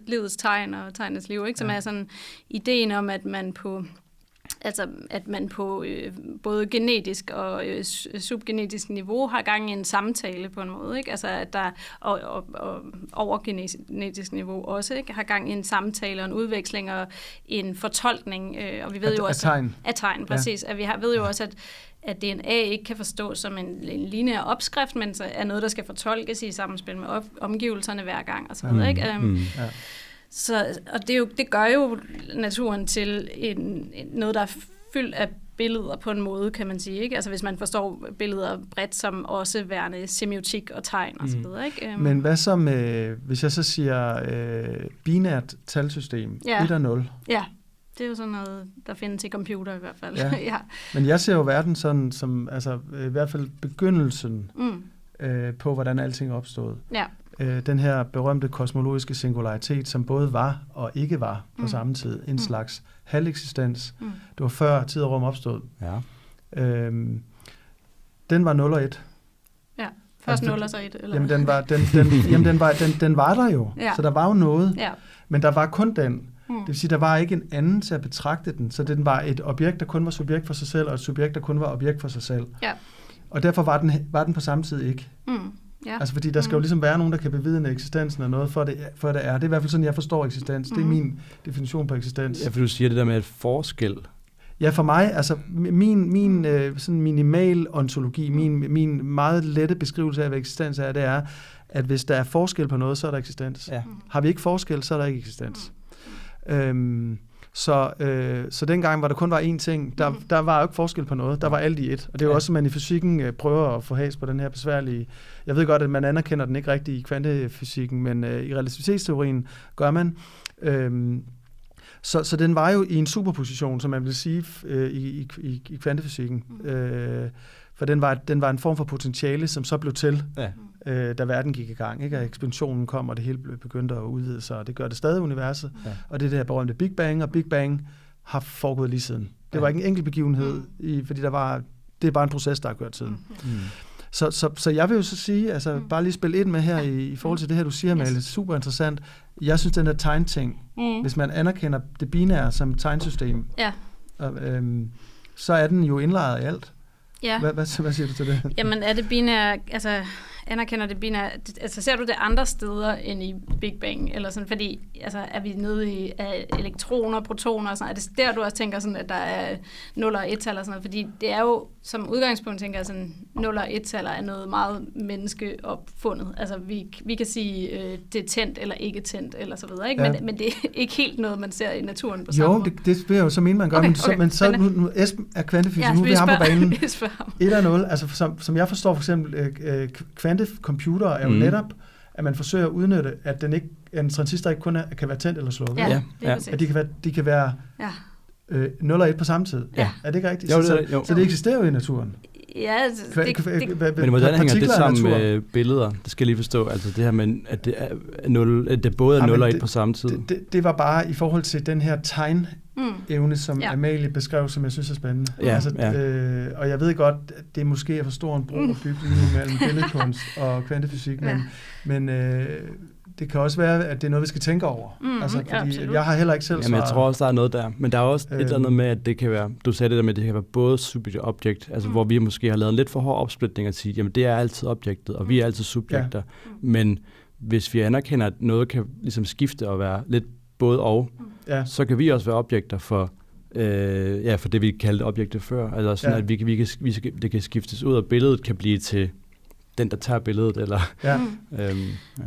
livets tegn og tegnets liv, ikke? Som er sådan ideen om, at man på både genetisk og subgenetisk niveau har gang i en samtale på en måde, ikke? Altså at der og over genetisk niveau også, ikke? Har gang i en samtale og en udveksling og en fortolkning, og vi ved jo også af tegn, præcis. At vi ved jo også at DNA ikke kan forstås som en lineær opskrift, men så er noget, der skal fortolkes i samspil med omgivelserne hver gang og så videre, ikke? Og det gør jo naturen til noget, der er fyldt af billeder på en måde, kan man sige, ikke? Altså hvis man forstår billeder bredt som også værende semiotik og tegn og så videre, ikke? Men hvad så med, hvis jeg så siger binært talsystem, 1 og 0? Ja, det er jo sådan noget, der findes i computer i hvert fald. Ja. Men jeg ser jo verden sådan, som altså i hvert fald begyndelsen på, hvordan alting er opstået. Ja. Den her berømte kosmologiske singularitet, som både var og ikke var på samme tid. En slags halveksistens. Det var før tid og rum opstod. Ja. Den var 0 og 1. Ja, først 0 og så 1. Eller? Jamen, den var der jo. Ja. Så der var jo noget. Ja. Men der var kun den. Det vil sige, der var ikke en anden til at betragte den. Så den var et objekt, der kun var subjekt for sig selv, og et subjekt, der kun var objekt for sig selv. Ja. Og derfor var den på samme tid ikke. Ja. Altså fordi der skal jo ligesom være nogen, der kan bevidne eksistensen af noget, for det er. Det er i hvert fald sådan, jeg forstår eksistens. Det er min definition på eksistens. Ja, for du siger det der med et forskel. Ja, for mig, altså min sådan minimal ontologi, min meget lette beskrivelse af, hvad eksistens er, det er, at hvis der er forskel på noget, så er der eksistens. Ja. Har vi ikke forskel, så er der ikke eksistens. Så dengang, hvor der kun var én ting, der var jo ikke forskel på noget. Der var alt i et. Og det er jo også, at man i fysikken prøver at få has på den her besværlige... Jeg ved godt, at man anerkender den ikke rigtigt i kvantefysikken, men i relativitetsteorien gør man. Så den var jo i en superposition, som man vil sige i kvantefysikken. For den var en form for potentiale, som så blev til, da verden gik i gang. Ikke? Og ekspansionen kom, og det hele begyndte at udvide sig, og det gør det stadig universet. Ja. Og det er det her berømte Big Bang, og Big Bang har foregået lige siden. Det var ikke en enkelt begivenhed, fordi det er bare en proces, der har kørt tiden. Så jeg vil jo så sige, altså bare lige spille ind med her i forhold til det her, du siger, Amalie, super interessant. Jeg synes, den der tegnting, hvis man anerkender det binære som tegnsystem, så er den jo indlejret i alt. Ja. Hvad siger du til det? Jamen er det binære, altså anerkender det binære. Altså ser du det andre steder end i Big Bang? Eller sådan, fordi altså, er vi nede i elektroner, protoner og sådan, er det der, du også tænker sådan, at der er 0 og 1-tal og sådan noget? Fordi det er jo, som udgangspunkt tænker jeg sådan, 0 og 1-taller er noget meget menneskeopfundet. Altså vi kan sige, det er tændt eller ikke tændt, eller så videre, ikke? Ja. Men det er ikke helt noget, man ser i naturen på samme måde. Jo, det vil jeg jo så mene, man gør, okay. Men så nu Esben er kvantefysik, nu er vi ham på banen. 1-0, altså som jeg forstår for eksempel, kvantecomputer er jo netop, at man forsøger at udnytte, at en transistor ikke kun kan være tændt eller slukket. Ja. At de kan være 0 og 1 på samme tid. Ja. Er det ikke rigtigt? Jo. Så det eksisterer jo i naturen. Ja, men hvordan hænger det sammen med billeder? Det skal jeg lige forstå. Altså det her med, at det er 0, at det både er 0 og 1 på samme tid. Det var bare i forhold til den her tegnevne, som Amalie beskrev, som jeg synes er spændende. Og jeg ved godt, at det måske er for stor en bro at bygge mellem billedkunst og kvantefysik, men det kan også være, at det er noget, vi skal tænke over. Fordi jeg har heller ikke selv svaret. Jeg tror også, der er noget der. Men der er også et eller andet med, at det kan være, du sagde det der med, at det kan være både subjekt og objekt, altså hvor vi måske har lavet en lidt for hård opsplitning at sige, jamen det er altid objektet, og vi er altid subjekter. Ja. Men hvis vi anerkender, at noget kan ligesom skifte og være lidt både og, så kan vi også være objekter for det, vi kaldte objekter før. Altså sådan, at det kan skiftes ud, og billedet kan blive til den, der tager billedet, eller...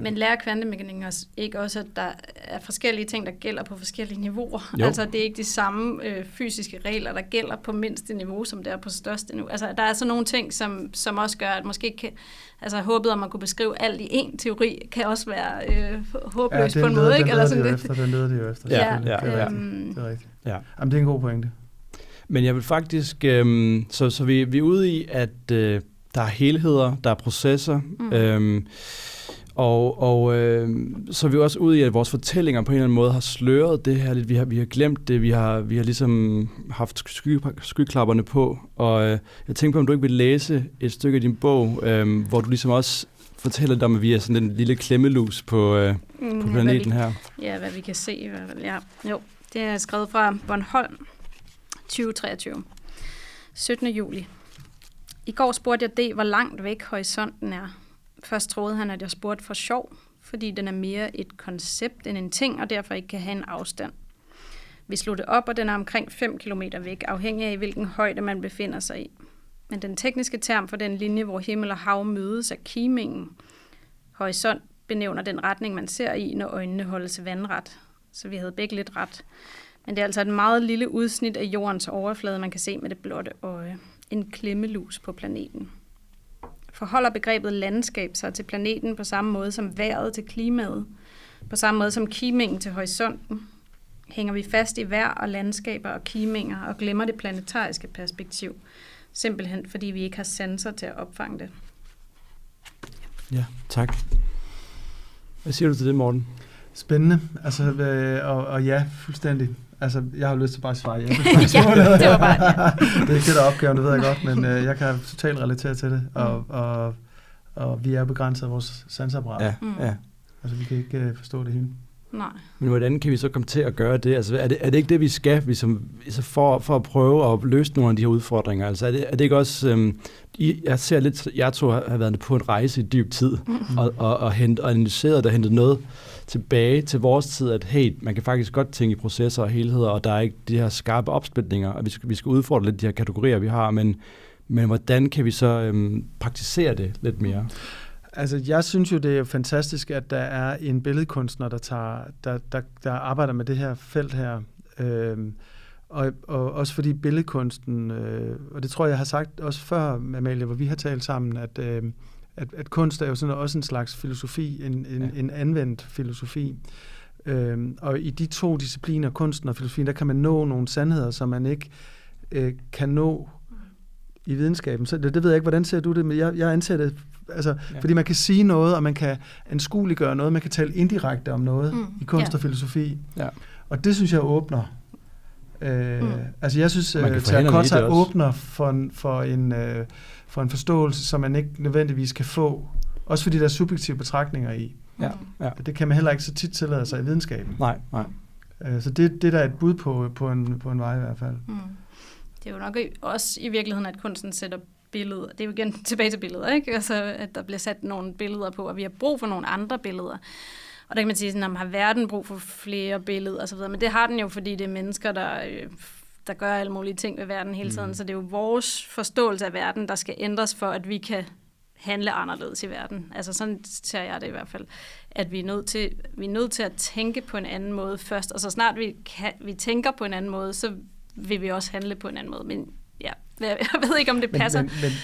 Men lærer kvantemekanikken ikke også, at der er forskellige ting, der gælder på forskellige niveauer? Jo. Altså, det er ikke de samme fysiske regler, der gælder på mindste niveau, som der er på største niveau. Altså, der er så nogle ting, som også gør, at måske kan... Altså, håbet om at kunne beskrive alt i én teori, kan også være håbløst på en måde, ikke? Eller sådan det. Den leder de jo efter. Ja. Det er rigtigt. Ja. Jamen, det er en god pointe. Men jeg vil faktisk... Så vi er ude i, at... der er helheder, der er processer, så er vi også ude i, at vores fortællinger på en eller anden måde har sløret det her lidt. Vi har glemt det, vi har ligesom haft skyklapperne på, og jeg tænker på, om du ikke vil læse et stykke af din bog, hvor du ligesom også fortæller dig, at vi er sådan en lille klemmelus på planeten her. Ja, hvad vi kan se i hvert fald. Ja. Jo, det er skrevet fra Bornholm, 2023. 17. juli. I går spurgte jeg D, hvor langt væk horisonten er. Først troede han, at jeg spurgte for sjov, fordi den er mere et koncept end en ting, og derfor ikke kan have en afstand. Vi slog det op, og den er omkring 5 kilometer væk, afhængig af hvilken højde man befinder sig i. Men den tekniske term for den linje, hvor himmel og hav mødes, er kimingen. Horisont benævner den retning, man ser i, når øjnene holdes vandret. Så vi havde begge lidt ret. Men det er altså et meget lille udsnit af jordens overflade, man kan se med det blotte øje. En klemmelus på planeten. Forholder begrebet landskab sig til planeten på samme måde som vejret til klimaet, på samme måde som kimingen til horisonten? Hænger vi fast i vejr og landskaber og kiminger og glemmer det planetariske perspektiv, simpelthen fordi vi ikke har sanser til at opfange det? Ja, tak. Hvad siger du til det, Morten? Spændende, altså, og ja, fuldstændig. Altså, jeg har lyst til bare at svare ja. Det var bare det er ikke det, der er opgaven, det ved jeg godt, men jeg kan totalt relatere til det, og vi er begrænset af vores sansapparat. Ja. Altså, vi kan ikke forstå det hele. Nej. Men hvordan kan vi så komme til at gøre det? Altså, er det ikke det, vi skal for at prøve at løse nogle af de her udfordringer? Altså, er det ikke også... jeg ser lidt, jeg tror, har været på en rejse i dyb tid, og analyseret og hentet noget tilbage til vores tid, at hey, man kan faktisk godt tænke i processer og helheder, og der er ikke de her skarpe opsplitninger, og vi skal udfordre lidt de her kategorier, vi har, men hvordan kan vi så praktisere det lidt mere? Altså, jeg synes jo, det er fantastisk, at der er en billedkunstner, der arbejder med det her felt her. Og også fordi billedkunsten, og det tror jeg har sagt også før, Amalie, hvor vi har talt sammen, at kunst er jo sådan også en slags filosofi, en anvendt filosofi. Og i de to discipliner, kunsten og filosofien, der kan man nå nogle sandheder, som man ikke kan nå i videnskaben. Så det ved jeg ikke, hvordan ser du det, men jeg anser det, altså, fordi man kan sige noget, og man kan anskueliggøre noget, man kan tale indirekte om noget i kunst og filosofi. Ja. Og det synes jeg åbner. Altså jeg synes, Terracotta åbner for en forståelse, som man ikke nødvendigvis kan få. Også fordi der er subjektive betragtninger i. Ja. Det kan man heller ikke så tit tillade sig i videnskaben. Nej. Så det der er et bud på en vej i hvert fald. Det er jo nok også i virkeligheden, at kunsten sætter billeder. Det er jo igen tilbage til billeder, ikke? Altså, at der bliver sat nogle billeder på, og vi har brug for nogle andre billeder. Og der kan man sige, sådan, har verden brug for flere billeder og så videre. Men det har den jo, fordi det er mennesker, der gør alle mulige ting ved verden hele tiden. Så det er jo vores forståelse af verden, der skal ændres for, at vi kan handle anderledes i verden. Altså sådan ser jeg det i hvert fald, at vi er nødt til at tænke på en anden måde først, og så snart vi tænker på en anden måde, så vil vi også handle på en anden måde. Men ja, jeg ved ikke, om det passer.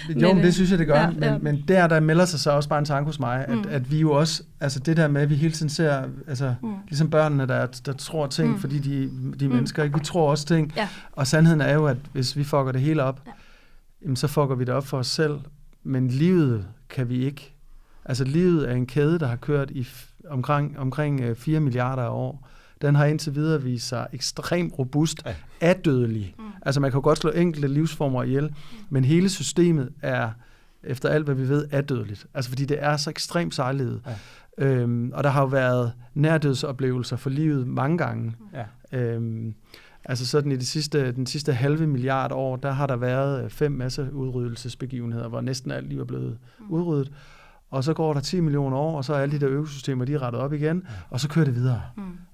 Men det synes jeg, det gør. Ja. Men der melder sig så også bare en tanke hos mig, at vi jo også, altså det der med, at vi hele tiden ser, altså ligesom børnene, der tror ting, fordi de mennesker, ikke? Vi tror også ting, og sandheden er jo, at hvis vi fucker det hele op, jamen, så fucker vi det op for os selv, men livet kan vi ikke. Altså livet er en kæde, der har kørt i omkring 4 milliarder af år. Den har indtil videre vist sig ekstremt robust, adødelig. Altså man kan jo godt slå enkelte livsformer ihjel, men hele systemet er, efter alt hvad vi ved, adødeligt. Altså fordi det er så ekstremt sejlivet. Ja. Og der har jo været nærdødsoplevelser for livet mange gange. Ja. Altså sådan i den sidste halve milliard år, der har der været 5 masseudryddelsesbegivenheder, hvor næsten alt liv er blevet udryddet. Og så går der 10 millioner år, og så er alle de der økosystemer, de er rettet op igen, og så kører det videre.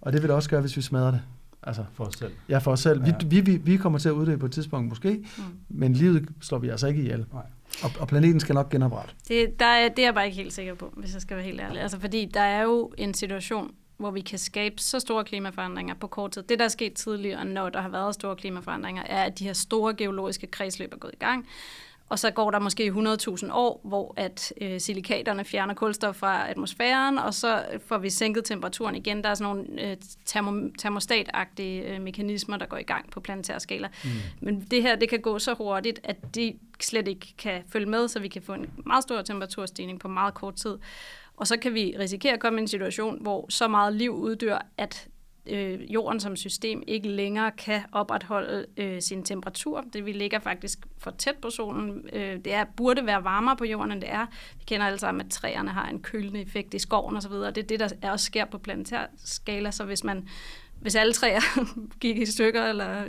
Og det vil det også gøre, hvis vi smadrer det. Altså, for os selv. Ja, for os selv. Ja. Vi kommer til at uddø på et tidspunkt måske, men livet slår vi altså ikke ihjel. Og planeten skal nok genoprette. Det er jeg bare ikke helt sikker på, hvis jeg skal være helt ærlig. Altså, fordi der er jo en situation, hvor vi kan skabe så store klimaforandringer på kort tid. Det, der er sket tidligere, når der har været store klimaforandringer, er, at de her store geologiske kredsløb er gået i gang. Og så går der måske 100.000 år, hvor at silikaterne fjerner kulstof fra atmosfæren, og så får vi sænket temperaturen igen. Der er sådan nogle termostatagtige mekanismer, der går i gang på planetær skala. Men det her, det kan gå så hurtigt, at de slet ikke kan følge med, så vi kan få en meget stor temperaturstigning på meget kort tid. Og så kan vi risikere at komme i en situation, hvor så meget liv uddør, at jorden som system ikke længere kan opretholde sin temperatur. Vi ligger faktisk for tæt på solen. Burde være varmere på jorden, end det er. Vi kender alle sammen, at træerne har en kølende effekt i skoven osv. Det er det, der også sker på planetær skala. Så hvis alle træer gik i stykker eller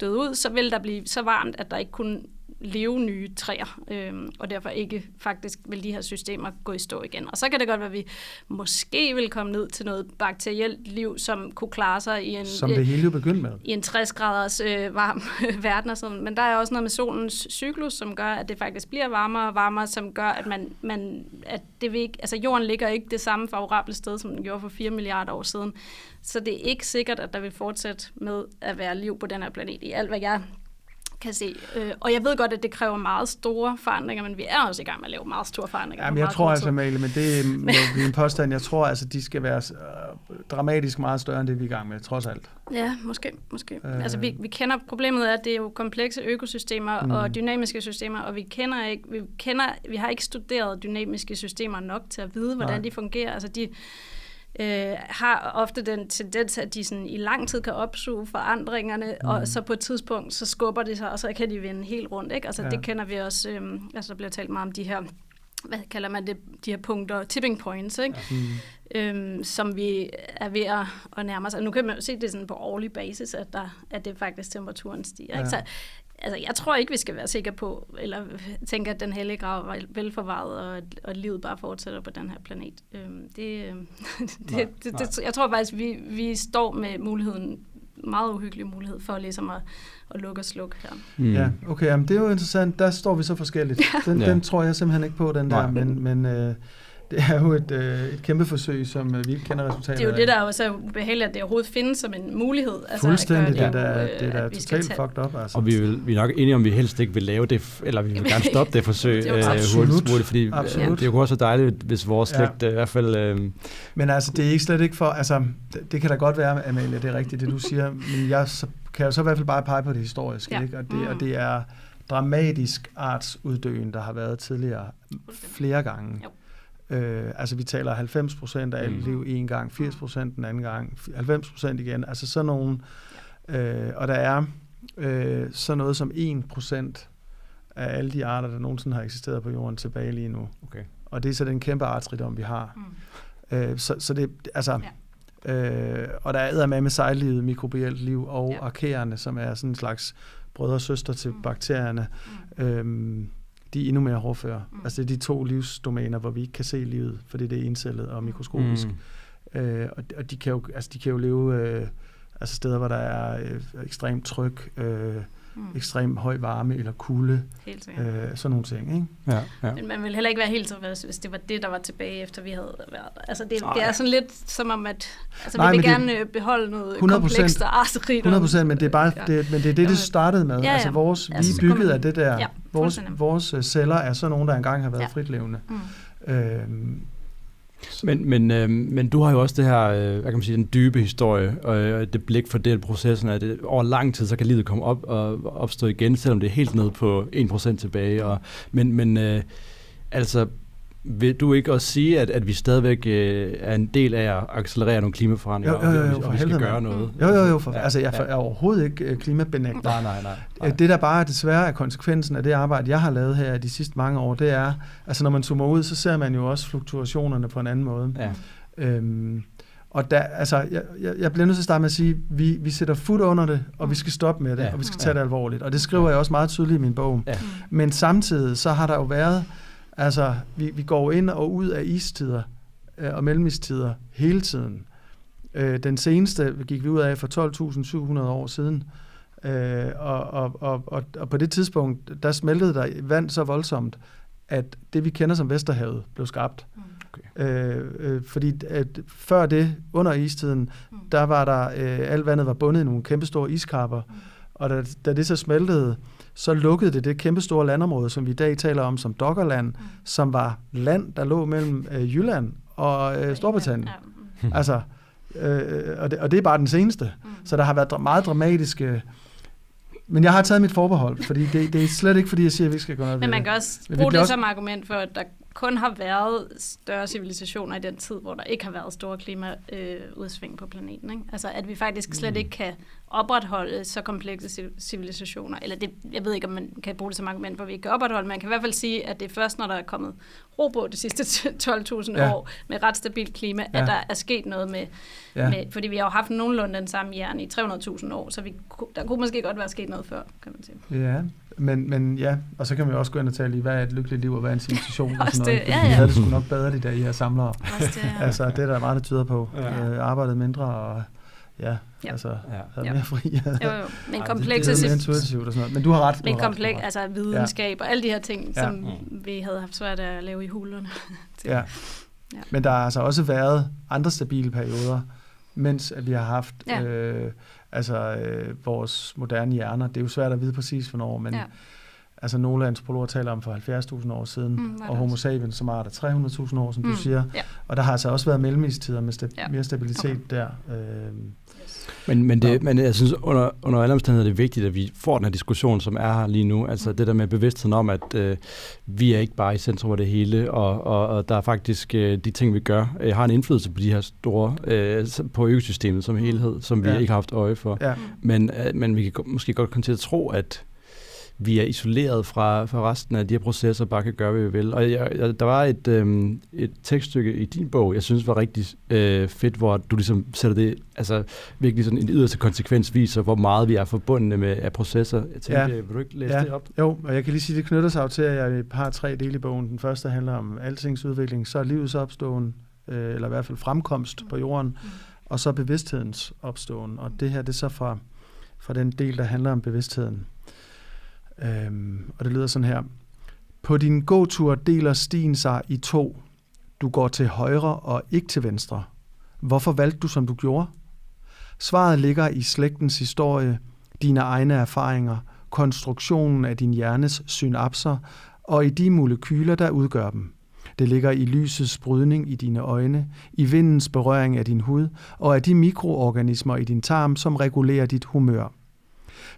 døde ud, så ville der blive så varmt, at der ikke kunne leve nye træer, og derfor ikke faktisk vil de her systemer gå i stå igen. Og så kan det godt være, at vi måske vil komme ned til noget bakterielt liv, som kunne klare sig i en, som det hele jo begyndte med. I en 60 graders varm verden og sådan. Men der er også noget med solens cyklus, som gør, at det faktisk bliver varmere og varmere, som gør, at at det vil ikke, altså jorden ligger ikke det samme favorable sted, som den gjorde for 4 milliarder år siden. Så det er ikke sikkert, at der vil fortsætte med at være liv på den her planet, i alt hvad jeg kan se. Og jeg ved godt, at det kræver meget store forandringer, men vi er også i gang med at lave meget store forandringer. Jamen, jeg tror altså, Amalie, men det er en påstand, jeg tror altså, de skal være dramatisk meget større, end det vi er i gang med, trods alt. Ja, måske. Altså, vi kender problemet, at det er jo komplekse økosystemer og dynamiske systemer, og vi har ikke studeret dynamiske systemer nok til at vide, hvordan de fungerer. Altså, de har ofte den tendens, at de sådan i lang tid kan opsuge forandringerne, og så på et tidspunkt, så skubber de sig, og så kan de vende helt rundt, ikke? Altså det kender vi også, altså der bliver talt meget om de her, hvad kalder man det, de her punkter, tipping points, ikke? Som vi er ved at nærme os. Og nu kan man jo se det sådan på årlig basis, at det faktisk temperaturen stiger, ikke? Så altså, jeg tror ikke, vi skal være sikre på, eller tænke, at den hellige grav er velforvaret, og livet bare fortsætter på den her planet. Jeg tror faktisk, vi står med muligheden, meget uhyggelig mulighed for ligesom at lukke og slukke her. Ja, okay, jamen, det er jo interessant. Der står vi så forskelligt. Den tror jeg simpelthen ikke på, den der, men det er jo et kæmpe forsøg, som vi ikke kender resultatet af. Det er jo det, der også er ubehageligt, at det overhovedet findes som en mulighed. Altså, fuldstændig, det er totalt fucked up. Altså. Og vi er nok enige om, vi helst ikke vil lave det, eller vi vil gerne stoppe det forsøg hurtigt, fordi det er jo også så dejligt, hvis vores slægt i hvert fald... Men altså, det er slet ikke for... Altså, det kan da godt være, Amalie, det er rigtigt, det du siger, men jeg kan jo så i hvert fald bare pege på det historiske, ikke? Og det er dramatisk artsuddøen, der har været tidligere flere gange. Jo. Altså vi taler 90% af alt liv en gang, 80% den anden gang, 90% igen, altså sådan nogle, og der er sådan noget som 1% af alle de arter, der nogensinde har eksisteret på jorden tilbage lige nu. Okay. Og det er så den kæmpe artsrigdom, vi har. Så det, altså, og der er eddermame sejlivet, mikrobielt liv og arkæerne, som er sådan en slags brødre og søster til bakterierne. de er endnu mere hårdføre. Altså det er de 2 livsdomæner, hvor vi ikke kan se livet, fordi det er encellet og mikroskopisk. Og de kan jo leve steder, hvor der er ekstremt tryk, ekstrem høj varme eller kulde, sådan nogle ting, ikke? Ja. Men man vil heller ikke være helt så, hvis det var det, der var tilbage, efter vi havde været der. Altså det er sådan lidt som om, at vi vil gerne beholde noget 100%, komplekst og arterigt. 100%, men det er bare det startede med. Ja. Altså vi er bygget af det der. Ja, vores celler er sådan nogle, der engang har været fritlevende. Men du har jo også det her, hvad kan man sige, den dybe historie, og det blik for det processen, at over lang tid, så kan livet komme op og opstå igen, selvom det er helt nede på 1% tilbage. Men vil du ikke også sige, at vi stadigvæk er en del af at accelerere nogle klimaforandringer, og vi skal gøre noget? Jo. Jeg er overhovedet ikke klimabenægter. Nej. Det, der bare desværre er konsekvensen af det arbejde, jeg har lavet her de sidste mange år, det er, altså når man zoomer ud, så ser man jo også fluktuationerne på en anden måde. Ja. Og der, jeg bliver nødt til at starte med at sige, vi sætter fod under det, og vi skal stoppe med det, og vi skal tage det alvorligt. Og det skriver jeg også meget tydeligt i min bog. Ja. Men samtidig, så har der jo været, vi går ind og ud af istider og mellemistider hele tiden. Den seneste gik vi ud af for 12.700 år siden, og på det tidspunkt, der smeltede der vand så voldsomt, at det vi kender som Vesterhavet blev skabt. Okay. Fordi før det, under istiden, der var der, alt vandet var bundet i nogle kæmpestore iskapper, og da det så smeltede, så lukkede det kæmpestore landområde, som vi i dag taler om som Doggerland, som var land, der lå mellem Jylland og Storbritannien. Og det er bare den seneste. Så der har været meget dramatiske. Men jeg har taget mit forbehold, fordi det er slet ikke, fordi jeg siger, at vi ikke skal gøre noget. Men man kan også bruge det som argument for, at der kun har været større civilisationer i den tid, hvor der ikke har været store klimaudsving på planeten. Ikke? Altså, at vi faktisk slet ikke kan opretholde så komplekse civilisationer. Eller det, jeg ved ikke, om man kan bruge det som argument, hvor vi ikke kan opretholde. Man kan i hvert fald sige, at det er først, når der er kommet ro på de sidste 12.000 år med ret stabilt klima, at der er sket noget med, fordi vi har jo haft nogenlunde den samme hjerne i 300.000 år, så der kunne måske godt være sket noget før, kan man sige. Ja, men ja, og så kan man jo også gå ind og tale i, hvad er et lykkeligt liv og hvad er en civilisation og sådan noget. Vi havde det sgu nok bedre, de der i her samlere. Altså, det er der meget, der tyder på. Arbejdet mindre og havde mere fri. Jo. Men komplekse... Det er mere intuitivt og sådan noget. Men du har ret. Men kompleks, altså videnskab og alle de her ting, som vi havde haft svært at lave i hulerne. Ja. Men der har altså også været andre stabile perioder, mens vi har haft vores moderne hjerner. Det er jo svært at vide præcis, hvornår, men altså nogle antropologer taler om for 70.000 år siden, og Homo sapiens, som er der 300.000 år, som du siger. Ja. Og der har altså også været mellemistider med mere stabilitet der. Men jeg synes, under alle omstændigheder er det vigtigt, at vi får den her diskussion, som er her lige nu. Altså det der med bevidstheden om, at vi er ikke bare i centrum af det hele, og der er faktisk de ting, vi gør, har en indflydelse på de her store, på økosystemet som helhed, som vi ikke har haft øje for. Ja. Men vi kan måske godt komme til at tro, at vi er isoleret fra resten af de her processer, bare kan gøre, hvad vi vil. Og der var et tekststykke i din bog, jeg synes var rigtig fedt, hvor du ligesom sætter det, altså virkelig sådan en yderste konsekvens viser, hvor meget vi er forbundne med af processer. Jeg tænkte, vil du ikke læse det op? Jo, og jeg kan lige sige, det knytter sig til, at jeg har 3 dele i bogen. Den første handler om altings udvikling, så livets opståen, eller i hvert fald fremkomst på jorden, og så bevidsthedens opståen. Og det her, det er så fra den del, der handler om bevidstheden. Og det lyder sådan her. På din gåtur deler stien sig i 2. Du går til højre og ikke til venstre. Hvorfor valgte du, som du gjorde? Svaret ligger i slægtens historie, dine egne erfaringer, konstruktionen af din hjernes synapser og i de molekyler, der udgør dem. Det ligger i lysets brydning i dine øjne, i vindens berøring af din hud og af de mikroorganismer i din tarm, som regulerer dit humør.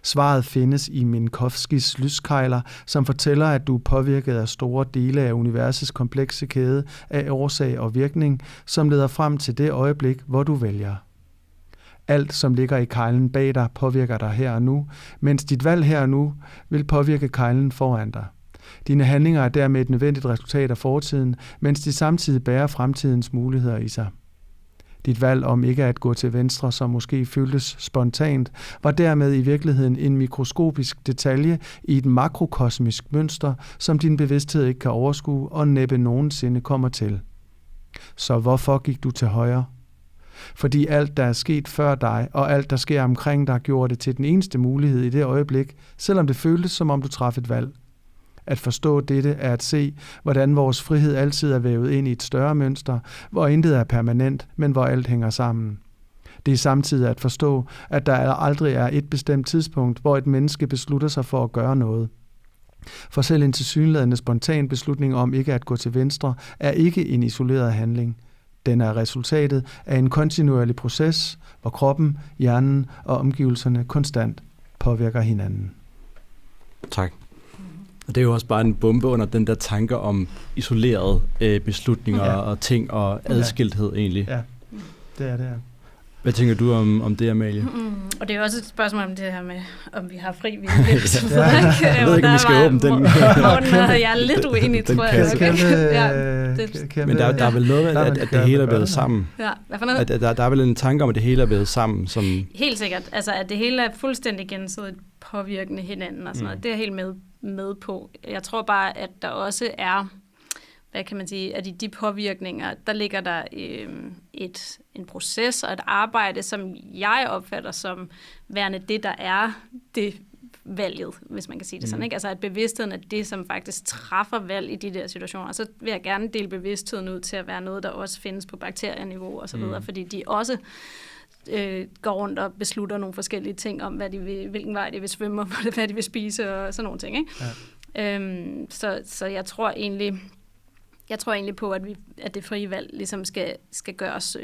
Svaret findes i Minkowskis lyskejler, som fortæller, at du er påvirket af store dele af universets komplekse kæde af årsag og virkning, som leder frem til det øjeblik, hvor du vælger. Alt, som ligger i kejlen bag dig, påvirker dig her og nu, mens dit valg her og nu vil påvirke kejlen foran dig. Dine handlinger er dermed et nødvendigt resultat af fortiden, mens de samtidig bærer fremtidens muligheder i sig. Dit valg om ikke at gå til venstre, som måske føltes spontant, var dermed i virkeligheden en mikroskopisk detalje i et makrokosmisk mønster, som din bevidsthed ikke kan overskue og næppe nogensinde kommer til. Så hvorfor gik du til højre? Fordi alt, der er sket før dig, og alt, der sker omkring dig, gjorde det til den eneste mulighed i det øjeblik, selvom det føltes, som om du traf et valg. At forstå dette er at se, hvordan vores frihed altid er vævet ind i et større mønster, hvor intet er permanent, men hvor alt hænger sammen. Det er samtidig at forstå, at der aldrig er et bestemt tidspunkt, hvor et menneske beslutter sig for at gøre noget. For selv en tilsyneladende spontan beslutning om ikke at gå til venstre, er ikke en isoleret handling. Den er resultatet af en kontinuerlig proces, hvor kroppen, hjernen og omgivelserne konstant påvirker hinanden. Tak. Og det er jo også bare en bombe under den der tanker om isolerede beslutninger og ting og adskilthed egentlig. Ja, det er det. Hvad tænker du om det, Amalie? Og det er også et spørgsmål om det her med, om vi har fri vilje. Jeg ved ikke, om vi skal åbne den. Jeg er lidt uenig, tror jeg. Men der er vel noget med, at det hele er vævet sammen. Ja, hvad for noget? Der er vel en tanke om, at det hele er vævet sammen. Som helt sikkert. Altså, at det hele er fuldstændig gensidigt påvirkende hinanden og sådan noget. Det er helt med på. Jeg tror bare, at der også er, hvad kan man sige, at i de påvirkninger, der ligger der en proces og et arbejde, som jeg opfatter som værende det, der er det valget, hvis man kan sige det sådan, ikke? Altså at bevidstheden er det, som faktisk træffer valg i de der situationer. Og så vil jeg gerne dele bevidstheden ud til at være noget, der også findes på bakterieniveau og så videre, fordi de også går rundt og beslutter nogle forskellige ting om, hvilken vej de vil svømme, og hvad de vil spise og sådan nogle ting, ikke? Ja. Så jeg tror egentlig på, at det frie valg ligesom skal gøres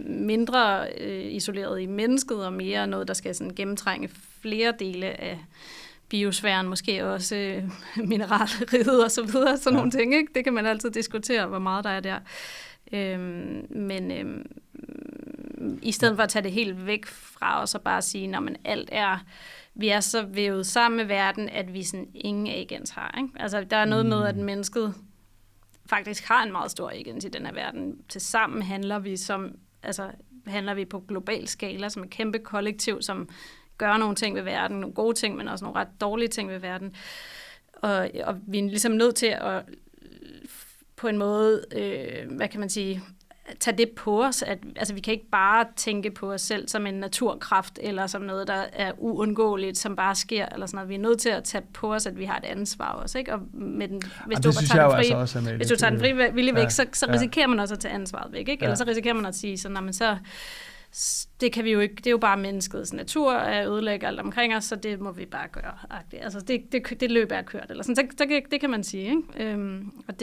mindre isoleret i mennesket, og mere noget, der skal sådan gennemtrænge flere dele af biosfæren, måske også mineralriget og så videre, sådan nogle ting, ikke? Det kan man altid diskutere, hvor meget der er der. Men i stedet for at tage det helt væk fra os og bare sige, at vi er så vævet sammen med verden, at vi sådan ingen agens har, ikke? Altså, der er noget med, at mennesket faktisk har en meget stor agens i den her verden. Tilsammen handler vi på global skala, som et kæmpe kollektiv, som gør nogle ting ved verden, nogle gode ting, men også nogle ret dårlige ting ved verden. Og vi er ligesom nødt til at på en måde, hvad kan man sige, tage det på os. Altså, vi kan ikke bare tænke på os selv som en naturkraft, eller som noget, der er uundgåeligt, som bare sker, eller sådan noget. Vi er nødt til at tage på os, at vi har et ansvar også, ikke? Og hvis du tager den fri vilje væk, så risikerer man også at tage ansvaret væk, ikke? Eller så risikerer man at sige sådan, så det kan vi jo ikke, det er jo bare menneskets natur at ødelægge alt omkring os, så det må vi bare gøre. Altså det løb er kørt, eller sådan. Det kan man sige, ikke? Og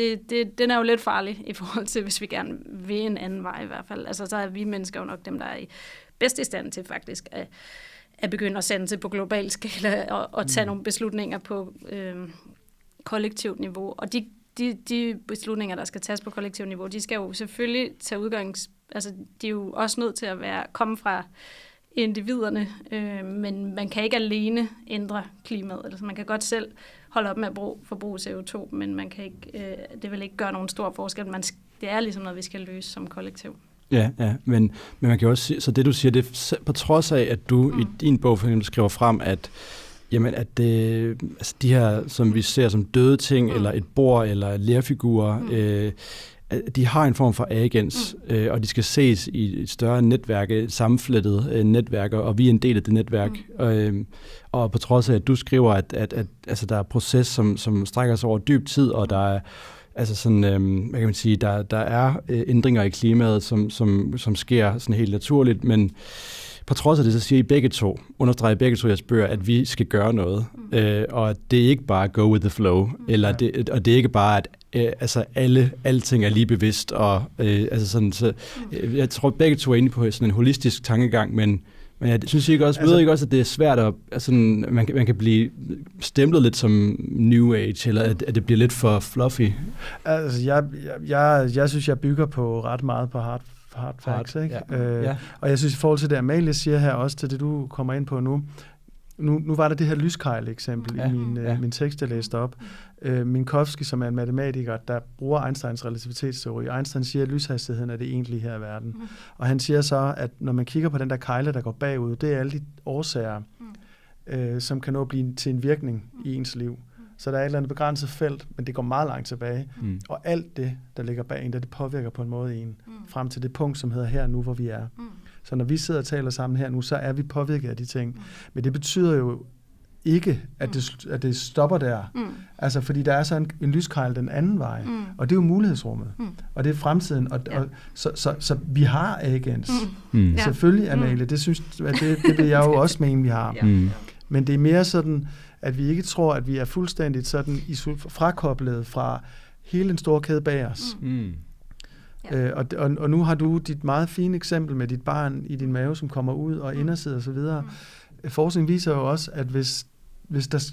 den er jo lidt farlig i forhold til, hvis vi gerne vil en anden vej i hvert fald. Altså så er vi mennesker jo nok dem, der er bedst i stand til faktisk at begynde at sende sig på global skala og tage nogle beslutninger på kollektivt niveau. Og de beslutninger, der skal tages på kollektivt niveau, de skal jo selvfølgelig tage altså de er jo også nødt til at komme fra individerne, men man kan ikke alene ændre klimaet. Altså man kan godt selv holde op med at forbruge CO2, men man kan ikke, det vil ikke gøre nogen stor forskel. Det er ligesom noget, vi skal løse som kollektiv. Ja, men man kan også sige, så det du siger, det er på trods af, at du i din bog for eksempel skriver frem, at altså de her, som vi ser som døde ting, eller et bord, eller lerfigurer, de har en form for agens, og de skal ses i et større netværk, et sammenflettet netværk, og vi er en del af det netværk. Og på trods af, at du skriver, at altså, der er proces, som strækker sig over dyb tid, og der er altså sådan, hvad kan man sige, der er ændringer i klimaet, som sker sådan helt naturligt, men på trods af det, så siger understreger begge to jeres bøger, at vi skal gøre noget, og det er ikke bare go with the flow, eller og det er ikke bare, at altså alting er lige bevidst, og altså sådan, så jeg tror begge to er inde på sådan en holistisk tankegang, men jeg synes ikke også, ved ikke også, at det er svært at, altså, man kan blive stemplet lidt som New Age, eller at det bliver lidt for fluffy. Altså, jeg synes, jeg bygger på ret meget på hard facts, ikke? Ja. Og jeg synes, i forhold til det, Amalie siger her, også til det, du kommer ind på nu, nu var der det her lyskejl-eksempel i min tekst, jeg læste op. Minkowski, som er en matematiker, der bruger Einsteins relativitetsteori. Einstein siger, at lyshastigheden er det egentlige her i verden. Og han siger så, at når man kigger på den der kejle, der går bagud, det er alle de årsager, som kan nå at blive til en virkning i ens liv. Så der er et eller andet begrænset felt, men det går meget langt tilbage. Og alt det, der ligger bag en, det påvirker på en måde en, frem til det punkt, som hedder her nu, hvor vi er. Så når vi sidder og taler sammen her nu, så er vi påvirket af de ting. Men det betyder jo ikke, at det stopper der. Altså, fordi der er så en lyskejl den anden vej. Og det er jo mulighedsrummet. Og det er fremtiden. Så vi har agens. Selvfølgelig, Amalie. Det vil jeg jo også mene, vi har. Men det er mere sådan, at vi ikke tror, at vi er fuldstændigt sådan frakoblet fra hele den store kæde bag os. Og nu har du dit meget fine eksempel med dit barn i din mave, som kommer ud og inderside og så videre. Forskning viser jo også, at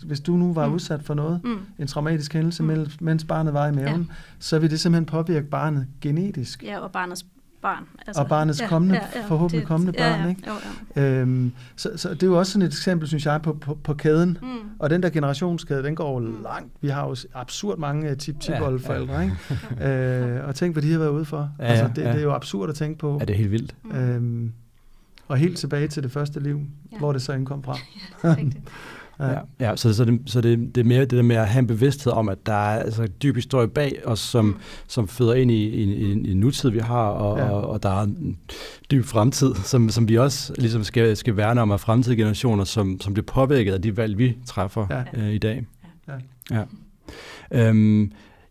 hvis du nu var udsat for noget, en traumatisk hændelse, mens barnet var i maven, så vil det simpelthen påvirke barnet genetisk. Ja, og barnets barn. Altså, og barnets forhåbentlig kommende barn. Ikke? Så det er jo også sådan et eksempel, synes jeg, på kæden. Og den der generationskæde, den går langt. Vi har jo absurd mange tip-tip-oldeforældre, ikke? Og tænk, hvad de har været ude for. Det er jo absurd at tænke på. Ja, det er helt vildt. Og helt tilbage til det første liv, hvor det så indkom fra. Så det er mere det der med at have en bevidsthed om, at der er altså dyb historie bag os, som føder ind i en nutid, vi har, og der er en dyb fremtid, som vi også ligesom skal værne om af fremtidige generationer, som bliver påvirket af de valg, vi træffer i dag.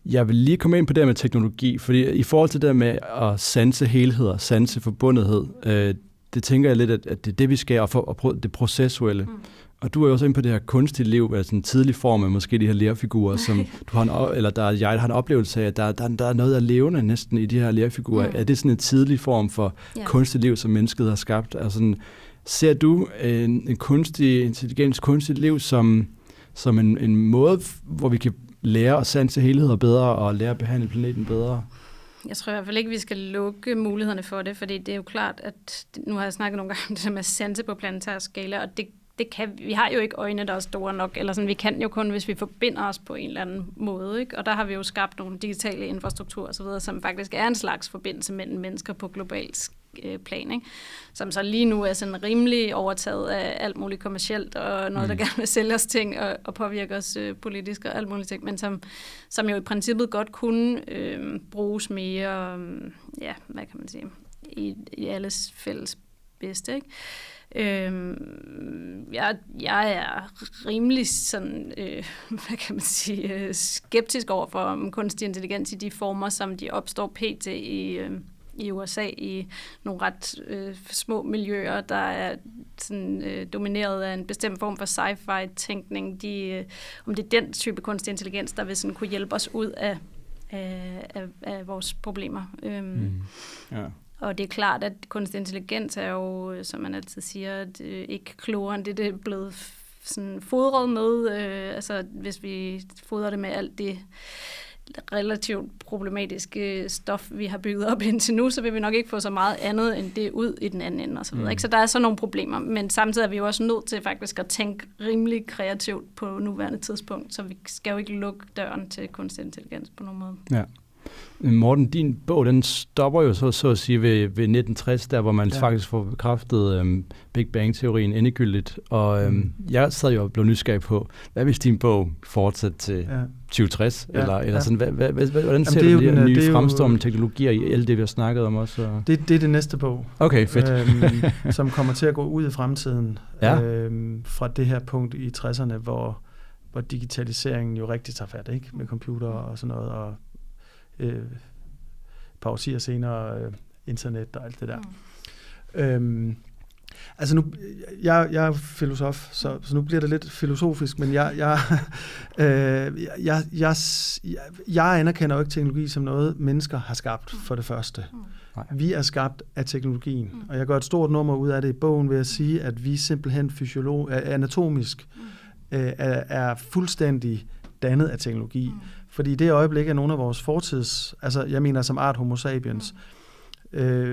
Jeg vil lige komme ind på det med teknologi, fordi i forhold til det med at sanse helheder, sanse forbundethed, det tænker jeg lidt, at det er det, vi skal, og det processuelle. Og du er jo også inde på det her kunstige liv, altså en tidlig form af måske de her lerfigurer, som du har jeg har en oplevelse af, at der er noget af levende næsten i de her lerfigurer. Er det sådan en tidlig form for kunstigt liv, som mennesket har skabt? Altså, ser du en kunstig intelligens, kunstigt liv som en måde, hvor vi kan lære at sanse helheder bedre og lære at behandle planeten bedre? Jeg tror i hvert fald ikke, vi skal lukke mulighederne for det, fordi det er jo klart, at nu har jeg snakket nogle gange om det der med at sanse på planetær skala, og vi har jo ikke øjne, der er store nok, eller sådan, vi kan jo kun, hvis vi forbinder os på en eller anden måde, ikke? Og der har vi jo skabt nogle digitale infrastrukturer og så videre, som faktisk er en slags forbindelse mellem mennesker på globalt plan, ikke? Som så lige nu er sådan rimelig overtaget af alt muligt kommercielt, og noget, der gerne vil sælge os ting, og påvirke os politisk og alt muligt ting, men som jo i princippet godt kunne bruges mere, hvad kan man sige, i alles fælles bedste, ikke? Jeg er rimelig sådan, hvad kan man sige, skeptisk over for kunstig intelligens i de former, som de opstår pt. I USA i nogle ret små miljøer, der er sådan, domineret af en bestemt form for sci-fi-tænkning. Om det er den type kunstig intelligens, der vil sådan kunne hjælpe os ud af vores problemer. Og det er klart, at kunstig intelligens er jo, som man altid siger, ikke klogere end det er blevet sådan fodret med. Altså hvis vi fodrer det med alt det relativt problematiske stof, vi har bygget op indtil nu, så vil vi nok ikke få så meget andet end det ud i den anden ende og så videre. Så der er så nogle problemer, men samtidig er vi jo også nødt til faktisk at tænke rimelig kreativt på nuværende tidspunkt, så vi skal jo ikke lukke døren til kunstig intelligens på nogen måde. Ja. Morten, din bog, den stopper jo så at sige ved 1960, der hvor man faktisk får bekræftet Big Bang-teorien endegyldigt, og jeg sad jo og blev nysgerrig på, hvad hvis din bog fortsætter til 2060, eller sådan, hvordan ser du de nye fremstående teknologier i alt det, vi har snakket om også? Det er det næste bog. Okay, fedt. Som kommer til at gå ud i fremtiden, fra det her punkt i 60'erne, hvor digitaliseringen jo rigtig tager fat, ikke? Med computer og sådan noget, og et par årtier senere internet og alt det der. Altså nu, jeg er filosof, så nu bliver det lidt filosofisk, men jeg anerkender jo ikke teknologi som noget, mennesker har skabt for det første. Vi er skabt af teknologien, og jeg gør et stort nummer ud af det i bogen ved at sige, at vi simpelthen anatomisk er fuldstændig dannet af teknologi. Fordi i det øjeblik er nogle af vores fortids, altså jeg mener som art homo sapiens,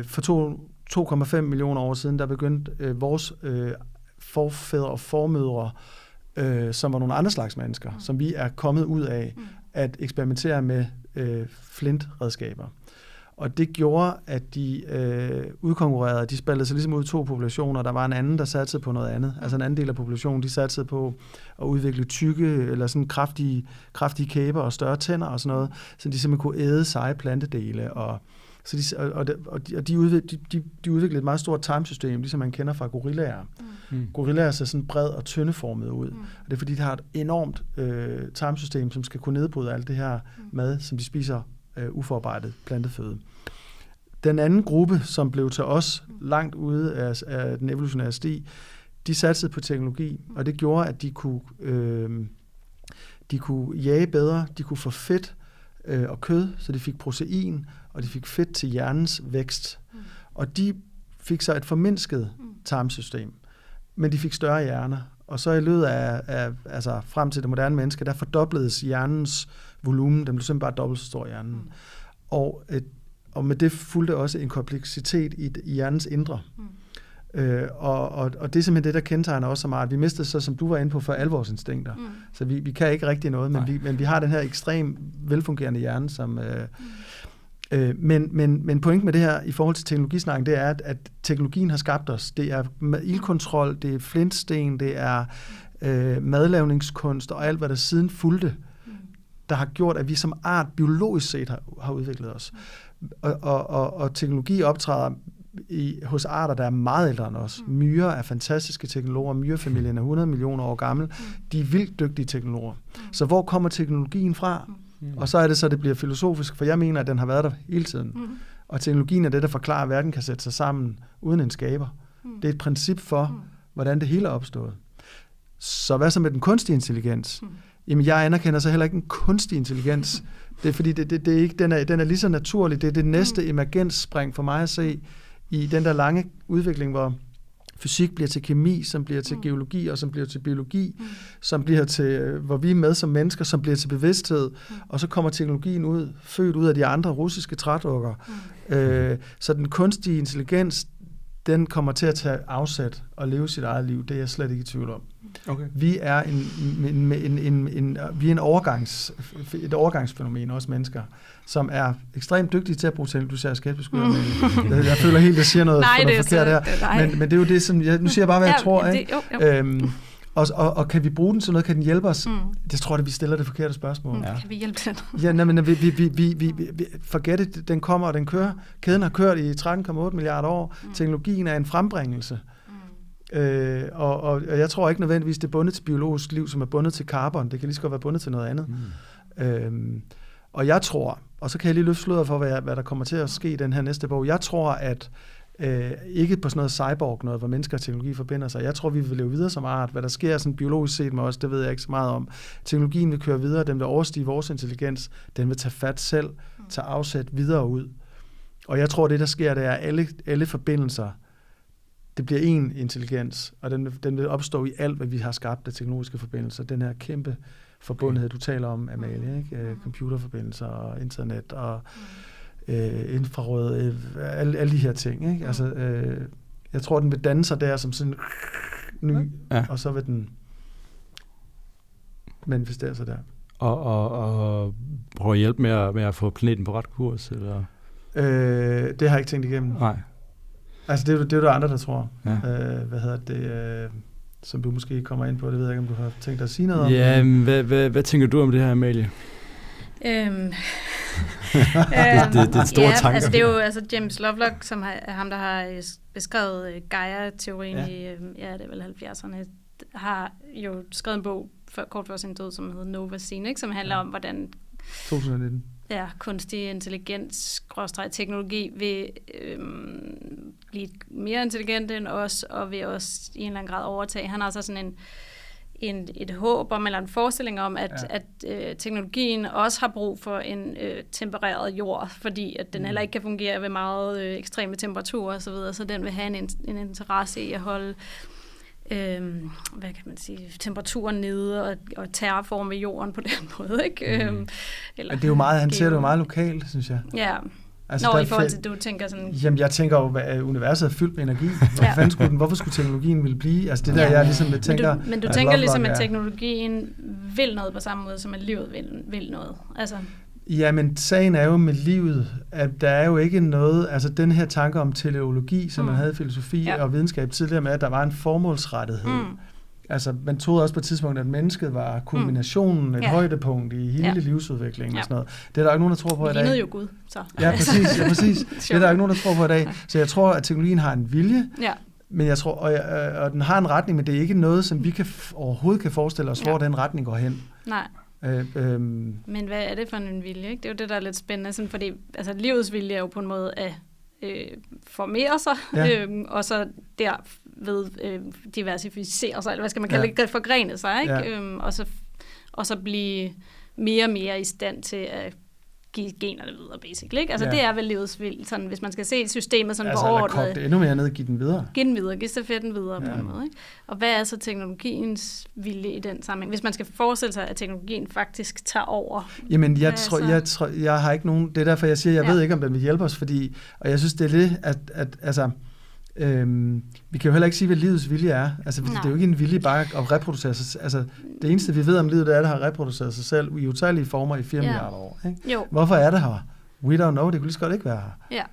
for 2,5 millioner år siden, der begyndte vores forfædre og formødre, som var nogle andre slags mennesker, som vi er kommet ud af at eksperimentere med flintredskaber. Og det gjorde, at de udkonkurrerede, de spaltede sig ligesom ud i 2 populationer. Der var en anden, der satsede på noget andet. Altså en anden del af populationen, de satsede på at udvikle tykke, eller sådan kraftige kæber og større tænder og sådan noget, så de simpelthen kunne æde seje plantedele. De udviklede et meget stort tarmsystem, ligesom man kender fra gorillaer. Gorillaer ser sådan bred og tyndeformet ud. Og det er fordi, de har et enormt tarmsystem, som skal kunne nedbryde alt det her mad, som de spiser uforarbejdet planteføde. Den anden gruppe, som blev til os langt ude af den evolutionære sti, de satsede på teknologi, og det gjorde, at de kunne jage bedre, de kunne få fedt og kød, så de fik protein, og de fik fedt til hjernens vækst. Og de fik så et formindsket tarmsystem, men de fik større hjerner. Og så i løbet af altså frem til det moderne menneske, der fordobledes hjernens volumen. Den blev simpelthen bare dobbelt så stor hjernen. Og med det fulgte også en kompleksitet i hjernens indre. Og det er simpelthen det, der kendetegner også så meget. Vi mistede så, som du var inde på, for alle vores instinkter. Så vi kan ikke rigtig noget, men vi har den her ekstrem velfungerende hjerne, som... Men pointen med det her i forhold til teknologisnakken, det er, at teknologien har skabt os. Det er ildkontrol, det er flintsten, det er madlavningskunst og alt, hvad der siden fulgte, der har gjort, at vi som art biologisk set har udviklet os. Og teknologi optræder hos arter, der er meget ældre end os. Myrer er fantastiske teknologer. Myrefamilien er 100 millioner år gammel. De er vildt dygtige teknologer. Så hvor kommer teknologien fra? Og så er det så, det bliver filosofisk, for jeg mener, at den har været der hele tiden. Og teknologien er det, der forklarer, at verden kan sætte sig sammen uden en skaber. Det er et princip for, hvordan det hele er opstået. Så hvad så med den kunstige intelligens? Jamen, jeg anerkender så heller ikke en kunstig intelligens. Det er fordi, det er ikke, den er lige så naturlig. Det er det næste emergensspring for mig at se i den der lange udvikling, hvor fysik bliver til kemi, som bliver til geologi, og som bliver til biologi, som bliver til, hvor vi er med som mennesker, som bliver til bevidsthed, og så kommer teknologien født ud af de andre russiske trædukker. Så den kunstige intelligens, den kommer til at tage afsæt og leve sit eget liv. Det er jeg slet ikke i tvivl om. Okay. Vi er et overgangsfænomen, også mennesker, som er ekstremt dygtige til at bruge til, du siger skæbneskyder. Jeg føler helt, at jeg siger noget forkert her. Men det er jo det, som nu siger jeg bare, hvad jeg tror. Ikke? Og kan vi bruge den til noget? Kan den hjælpe os? Det tror jeg, vi stiller det forkerte spørgsmål. Kan vi hjælpe den? Ja, men vi forget it, den kommer og den kører. Kæden har kørt i 13,8 milliarder år. Teknologien er en frembringelse. Og jeg tror ikke nødvendigvis, det er bundet til biologisk liv, som er bundet til carbon. Det kan lige så godt være bundet til noget andet. Og jeg tror, og så kan jeg lige løfte sløret for, hvad der kommer til at ske i den her næste bog. Jeg tror, at ikke på sådan noget cyborg, noget, hvor mennesker og teknologi forbinder sig. Jeg tror, vi vil leve videre som art. Hvad der sker sådan biologisk set med os, det ved jeg ikke så meget om. Teknologien vil køre videre, den vil overstige vores intelligens, den vil tage fat selv, tage afsæt videre ud. Og jeg tror, det der sker, det er, at alle forbindelser, det bliver én intelligens, og den vil opstå i alt, hvad vi har skabt af teknologiske forbindelser. Den her kæmpe forbundethed, du taler om, Amalie, ikke? Computerforbindelser og internet og infrarød, alle de her ting. Ikke? Altså, jeg tror, den vil danne sig der som sådan ny, og så vil den manifestere sig der. Og prøve at hjælpe med at få planeten på ret kurs? Eller? Det har jeg ikke tænkt igennem. Nej. Altså, det er jo der andre, der tror. Ja. Som du måske kommer ind på, det ved jeg ikke, om du har tænkt dig at sige noget om. Ja, hvad tænker du om det her, Amalie? Det er store tanker. Altså det er jo James Lovelock, som er ham, der har beskrevet Gaia-teorien i det er vel 70'erne, har jo skrevet en bog kort før sin død, som hedder Nova Scene, som handler om, hvordan 2019. Ja, kunstig intelligens, teknologi vil blive mere intelligent end os, og vil også i en eller anden grad overtage. Han har så sådan et håb om, eller en forestilling om, at teknologien også har brug for en tempereret jord, fordi at den heller ikke kan fungere ved meget ekstreme temperaturer og så videre, så den vil have en interesse i at holde hvad kan man sige, temperaturen nede og terraforme jorden på den måde, ikke? Eller, det er jo meget, han ser det jo meget lokalt, synes jeg. Ja. Altså, Når i forhold til, du tænker sådan... Jamen, jeg tænker jo, at universet er fyldt med energi. Hvorfor skulle teknologien ville blive? Altså, det der, jeg ligesom tænker... Men du tænker ligesom, at teknologien vil noget på samme måde, som at livet vil noget. Altså... Ja, men sagen er jo med livet, at der er jo ikke noget... Altså, den her tanke om teleologi, som man havde i filosofi og videnskab tidligere med, at der var en formålsrettighed. Altså, man troede også på et tidspunkt, at mennesket var kulminationen, et højdepunkt i hele livsudviklingen og sådan noget. Det er der ikke nogen, der tror på i dag. Vi lignede jo Gud, så. Ja, præcis. Det er der ikke nogen, der tror på i dag. Så jeg tror, at teknologien har en vilje, men jeg tror, og den har en retning, men det er ikke noget, som vi overhovedet kan forestille os, hvor den retning går hen. Nej. Men hvad er det for en vilje? Ikke? Det er jo det, der er lidt spændende, sådan, fordi altså, livets vilje er jo på en måde at formere sig, og så derved diversificere sig, eller hvad skal man kalde det, forgrene sig, ikke? Og så blive mere og mere i stand til at give generne videre, basically. Ikke? Altså det er vel livets vilje, sådan, hvis man skal se systemet sådan altså, på overordnet. Altså det endnu mere ned og give den videre. Give den videre, give stafetten videre på en måde. Ikke? Og hvad er så teknologiens vilje i den sammenhæng? Hvis man skal forestille sig, at teknologien faktisk tager over. Jamen, jeg har ikke nogen... Det er derfor, jeg siger, jeg ved ikke, om den vil hjælpe os, fordi... Og jeg synes, det er det, at altså... vi kan jo heller ikke sige, hvad livets vilje er. Altså, det er jo ikke en vilje bare at reproducere sig. Altså, det eneste, vi ved om livet, det er, at det har reproduceret sig selv i utallige former i 4 milliarder år. Ikke? Hvorfor er det her? We don't know. Det kunne lige så godt ikke være her.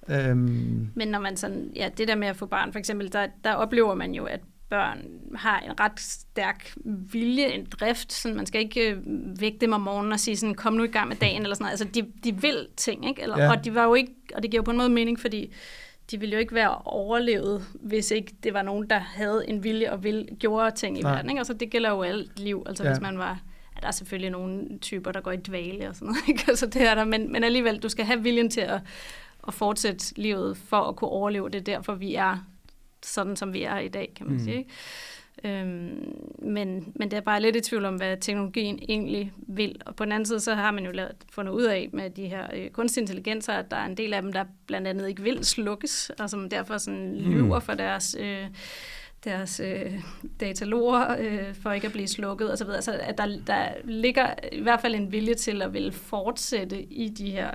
Ja. Men når man sådan... Ja, det der med at få barn, for eksempel, der oplever man jo, at børn har en ret stærk vilje, en drift. Sådan, man skal ikke vække dem om morgenen og sige sådan, kom nu i gang med dagen, eller sådan noget. Altså, de vil ting, ikke? Eller, og de var jo ikke... Og det giver jo på en måde mening, fordi... De ville jo ikke være overlevet, hvis ikke det var nogen, der havde en vilje og gjorde ting i verden. Ikke? Altså, det gælder jo alt liv. Altså, hvis man var... Ja, der er selvfølgelig nogle typer, der går i dvale og sådan noget. Ikke? Altså, det er der. Men alligevel, du skal have viljen til at fortsætte livet for at kunne overleve det. Derfor vi er sådan, som vi er i dag, kan man sige. Ikke? Men det er bare lidt i tvivl om, hvad teknologien egentlig vil. Og på den anden side, så har man jo fundet ud af med de her kunstige intelligenser, at der er en del af dem, der blandt andet ikke vil slukkes, og som derfor sådan lyver for deres dataloger for ikke at blive slukket og så videre. Altså, at der ligger i hvert fald en vilje til at ville fortsætte i de her...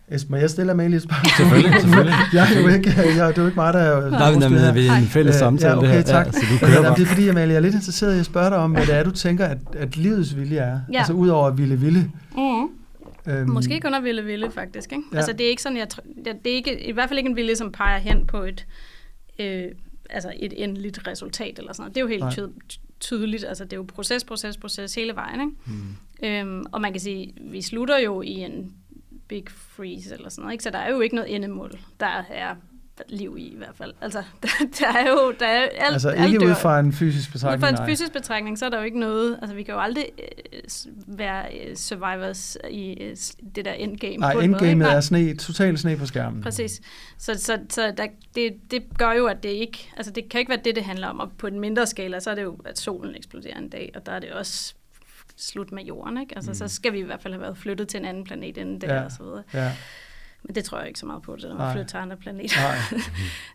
Esben, jeg stiller mig egentlig et spørgsmål. Selvfølgelig. Det er jo ikke mig, der er... Nej, vi er en fælles samtale. Okay, tak. Ja, så du kører det er fordi, Amalie, jeg er lidt interesseret i at spørge dig om, hvad det er, du tænker, at livets vilje er. Ja. Altså ud over at ville. Måske kun at ville, faktisk. Ikke? Ja. Altså, det er ikke sådan, det er ikke, i hvert fald ikke en vilje, som peger hen på et endeligt resultat eller sådan noget. Det er jo helt tydeligt. Altså, det er jo proces hele vejen. Ikke? Og man kan sige, vi slutter jo i en big freeze eller sådan noget. Ikke? Så der er jo ikke noget endemål. Der er liv i hvert fald. Altså, der er alt. Altså ikke ud fra en fysisk betragtning? Ud fra en fysisk betragtning, så er der jo ikke noget... Altså, vi kan jo aldrig være survivors i det der endgame. Nej, endgamet er total sne på skærmen. Præcis. Så det gør jo, at det ikke... Altså, det kan ikke være det handler om. Og på en mindre skala, så er det jo, at solen eksploderer en dag, og der er det også slut med jorden, ikke? Altså, så skal vi i hvert fald have været flyttet til en anden planet inden der, og så videre. Ja. Men det tror jeg ikke så meget på, det der med at flytte til andre planeter.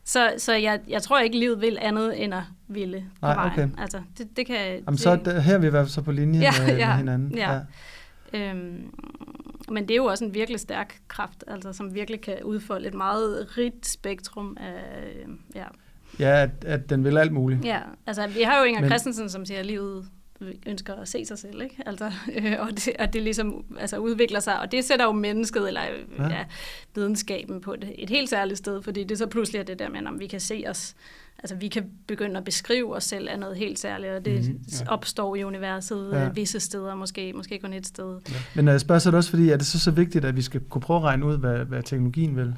Så jeg tror ikke, livet vil andet end at ville på vejen. Okay. Altså, det kan... Jamen, så her er vi i hvert fald så på linje med hinanden. Ja. Men det er jo også en virkelig stærk kraft, altså, som virkelig kan udfolde et meget rigt spektrum af... Ja, at den vil alt muligt. Ja, altså vi har jo Inger Christensen, som siger, at livet ønsker at se sig selv, ikke? Altså, og det ligesom udvikler sig, og det sætter jo mennesket, eller videnskaben på et helt særligt sted, fordi det så pludselig er det der med, om vi kan se os, altså vi kan begynde at beskrive os selv af noget helt særligt, og det opstår i universet visse steder, måske kun et sted. Ja. Men når jeg spørger, så er det også fordi, er det så vigtigt, at vi skal kunne prøve at regne ud, hvad teknologien vil?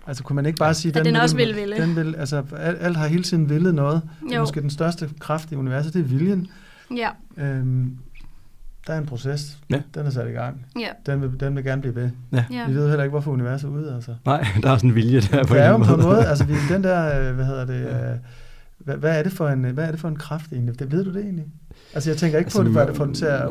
Altså kunne man ikke bare sige, at den også vil ville? Den vil, altså alt har hele tiden villet noget. Måske den største kraft i universet, det er viljen. Ja. Der er en proces. Ja. Den er sat i gang. Ja. Den vil gerne blive ved. Ja. Vi ved heller ikke, hvorfor universet er ude. Altså. Nej, der er sådan en vilje der på en måde. På en måde. Altså, den der, hvad er det for en kraft egentlig? Det ved du det egentlig? Altså, jeg tænker ikke på det, for at få den til at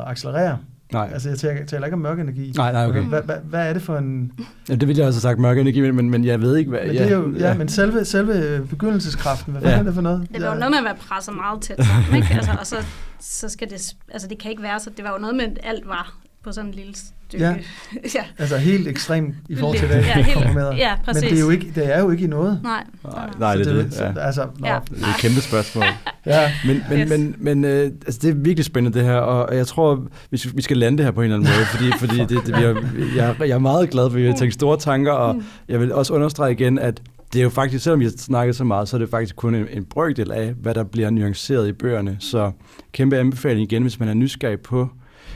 accelerere. Nej. Altså, jeg taler ikke om mørk energi. Nej, okay. Hvad er det for en... Ja, det ville jeg også have sagt, mørk energi, men jeg ved ikke, hvad... Men det er jo, men selve begyndelseskraften, hvad er det for noget? Det var jo noget med at være presset meget tæt sammen, ikke? Altså, og så skal det... Altså, det kan ikke være så... Det var jo noget med, at alt var på sådan en lille stykke. Ja. Ja. Altså helt ekstremt i forhold til det, ja, præcis. Men det er jo ikke i noget. Nej, det er det. Ja. Altså, ja. Det er et kæmpe spørgsmål. Ja. Men altså, det er virkelig spændende det her, og jeg tror, vi skal lande det her på en eller anden måde, fordi jeg er meget glad for, at vi har tænkt store tanker, og jeg vil også understrege igen, at det er jo faktisk, selvom vi har snakket så meget, så er det faktisk kun en brøkdel af, hvad der bliver nuanceret i bøgerne. Så kæmpe anbefaling igen, hvis man er nysgerrig på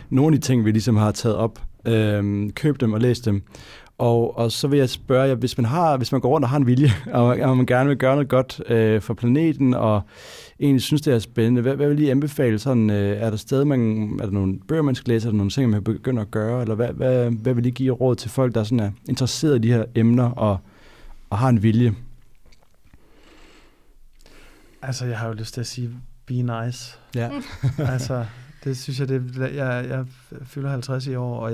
nogle af de ting, vi ligesom har taget op. Køb dem og læs dem. Og så vil jeg spørge jer, hvis man går rundt og har en vilje, og man gerne vil gøre noget godt for planeten, og egentlig synes, det er spændende, hvad vil I anbefale? Sådan, er der nogle bøger, man skal læse, er der nogle ting, man begynder at gøre, eller hvad vil I give råd til folk, der sådan er interesseret i de her emner, og har en vilje? Altså, jeg har jo lyst til at sige, be nice. Ja. Altså, det synes jeg, jeg fylder 50 i år, og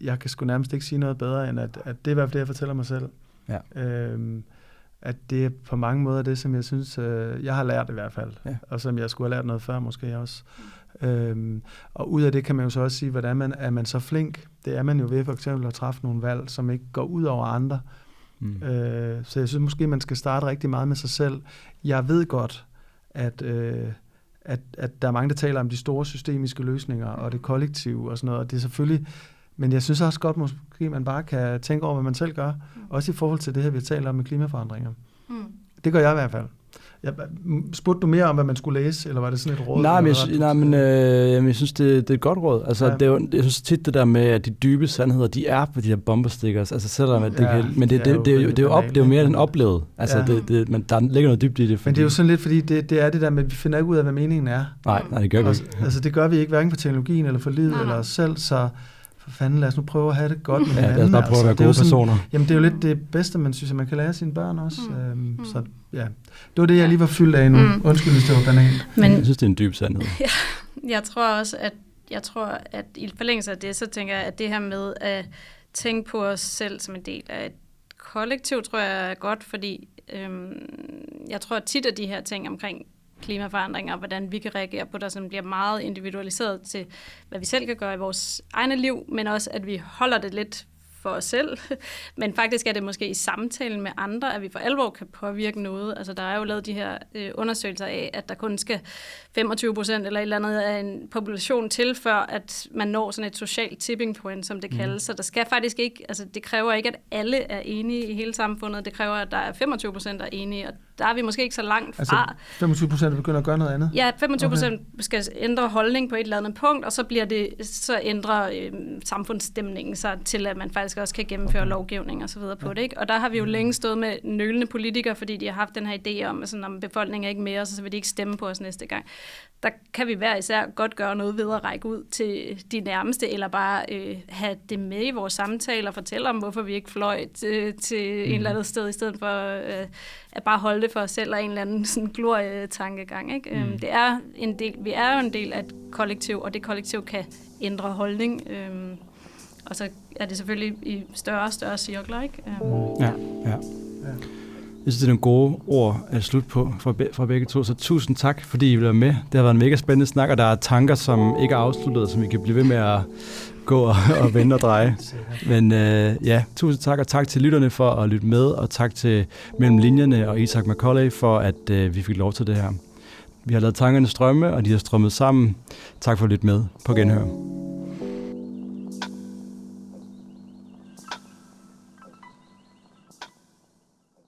jeg kan sgu nærmest ikke sige noget bedre, end at det er i hvert fald det, jeg fortæller mig selv. Ja. At det er på mange måder det, som jeg synes, jeg har lært i hvert fald, og som jeg skulle have lært noget før måske også. Og ud af det kan man jo så også sige, hvordan er man så flink? Det er man jo ved for eksempel at træffe nogle valg, som ikke går ud over andre. Så jeg synes måske, man skal starte rigtig meget med sig selv. Jeg ved godt, at der er mange, der taler om de store systemiske løsninger og det kollektive og sådan noget, og det er selvfølgelig, men jeg synes også godt, måske man bare kan tænke over, hvad man selv gør, også i forhold til det her, vi taler om med klimaforandringer. Det gør jeg i hvert fald. Spurgte du mere om, hvad man skulle læse, eller var det sådan et råd? Jeg synes, det er et godt råd. Altså, jeg synes tit det der med, at de dybe sandheder, de er på de her bomberstickers. Altså, selvom at men det er jo mere end oplevet. Altså, men der ligger noget dybt i det. Men det er jo sådan lidt, fordi det er det der med, at vi finder ikke ud af, hvad meningen er. Nej, det gør vi ikke. Altså, det gør vi ikke, hverken for teknologien, eller for livet, eller os selv, så for fanden, lad os nu prøve at have det godt med hinanden. Lad os bare prøve at være gode personer. Jamen, det er jo lidt det bedste, man synes, at man kan lære sine børn også. Så ja, det var det, jeg lige var fyldt af nu. Undskyld, hvis det var banalt. Men jeg synes, det er en dyb sandhed. Jeg tror også, at i forlængelse af det, så tænker jeg, at det her med at tænke på os selv som en del af et kollektiv, tror jeg er godt, fordi jeg tror tit, at de her ting omkring klimaforandringer, og hvordan vi kan reagere på det, som bliver meget individualiseret til, hvad vi selv kan gøre i vores egne liv, men også, at vi holder det lidt for os selv. Men faktisk er det måske i samtalen med andre, at vi for alvor kan påvirke noget. Altså, der er jo lavet de her undersøgelser af, at der kun skal 25% eller et eller andet af en population til, før at man når sådan et socialt tipping point, som det kaldes. Så der skal faktisk ikke, altså det kræver ikke, at alle er enige i hele samfundet. Det kræver, at der er 25% der er enige, og der er vi måske ikke så langt fra. Altså 25% begynder at gøre noget andet? Ja, 25% skal ændre holdning på et eller andet punkt, og så ændrer samfundsstemningen sig til, at man faktisk også kan gennemføre lovgivning og så videre på det, ikke? Og der har vi jo længe stået med nølende politikere, fordi de har haft den her idé om, at om befolkningen er ikke mere, så vil de ikke stemme på os næste gang. Der kan vi hver især godt gøre noget ved at række ud til de nærmeste, eller bare have det med i vores samtaler, fortælle om, hvorfor vi ikke fløj til en eller anden sted, i stedet for at bare holde det for os selv, og en eller anden sådan glorie-tankegang, ikke? Det er vi er jo en del af et kollektiv, og det kollektiv kan ændre holdning, og så er det selvfølgelig i større og større cirkler, ikke? Ja. Jeg synes, det er nogle gode ord at slutte på fra begge to, så tusind tak, fordi I vil være med. Det har været en mega spændende snak, og der er tanker, som ikke er afsluttet, som vi kan blive ved med at gå og vende og dreje. Men tusind tak, og tak til lytterne for at lytte med, og tak til Mellem Linjerne og Isaac Macaulay for, at vi fik lov til det her. Vi har lavet tankerne strømme, og de har strømmet sammen. Tak for at lytte med. På genhør.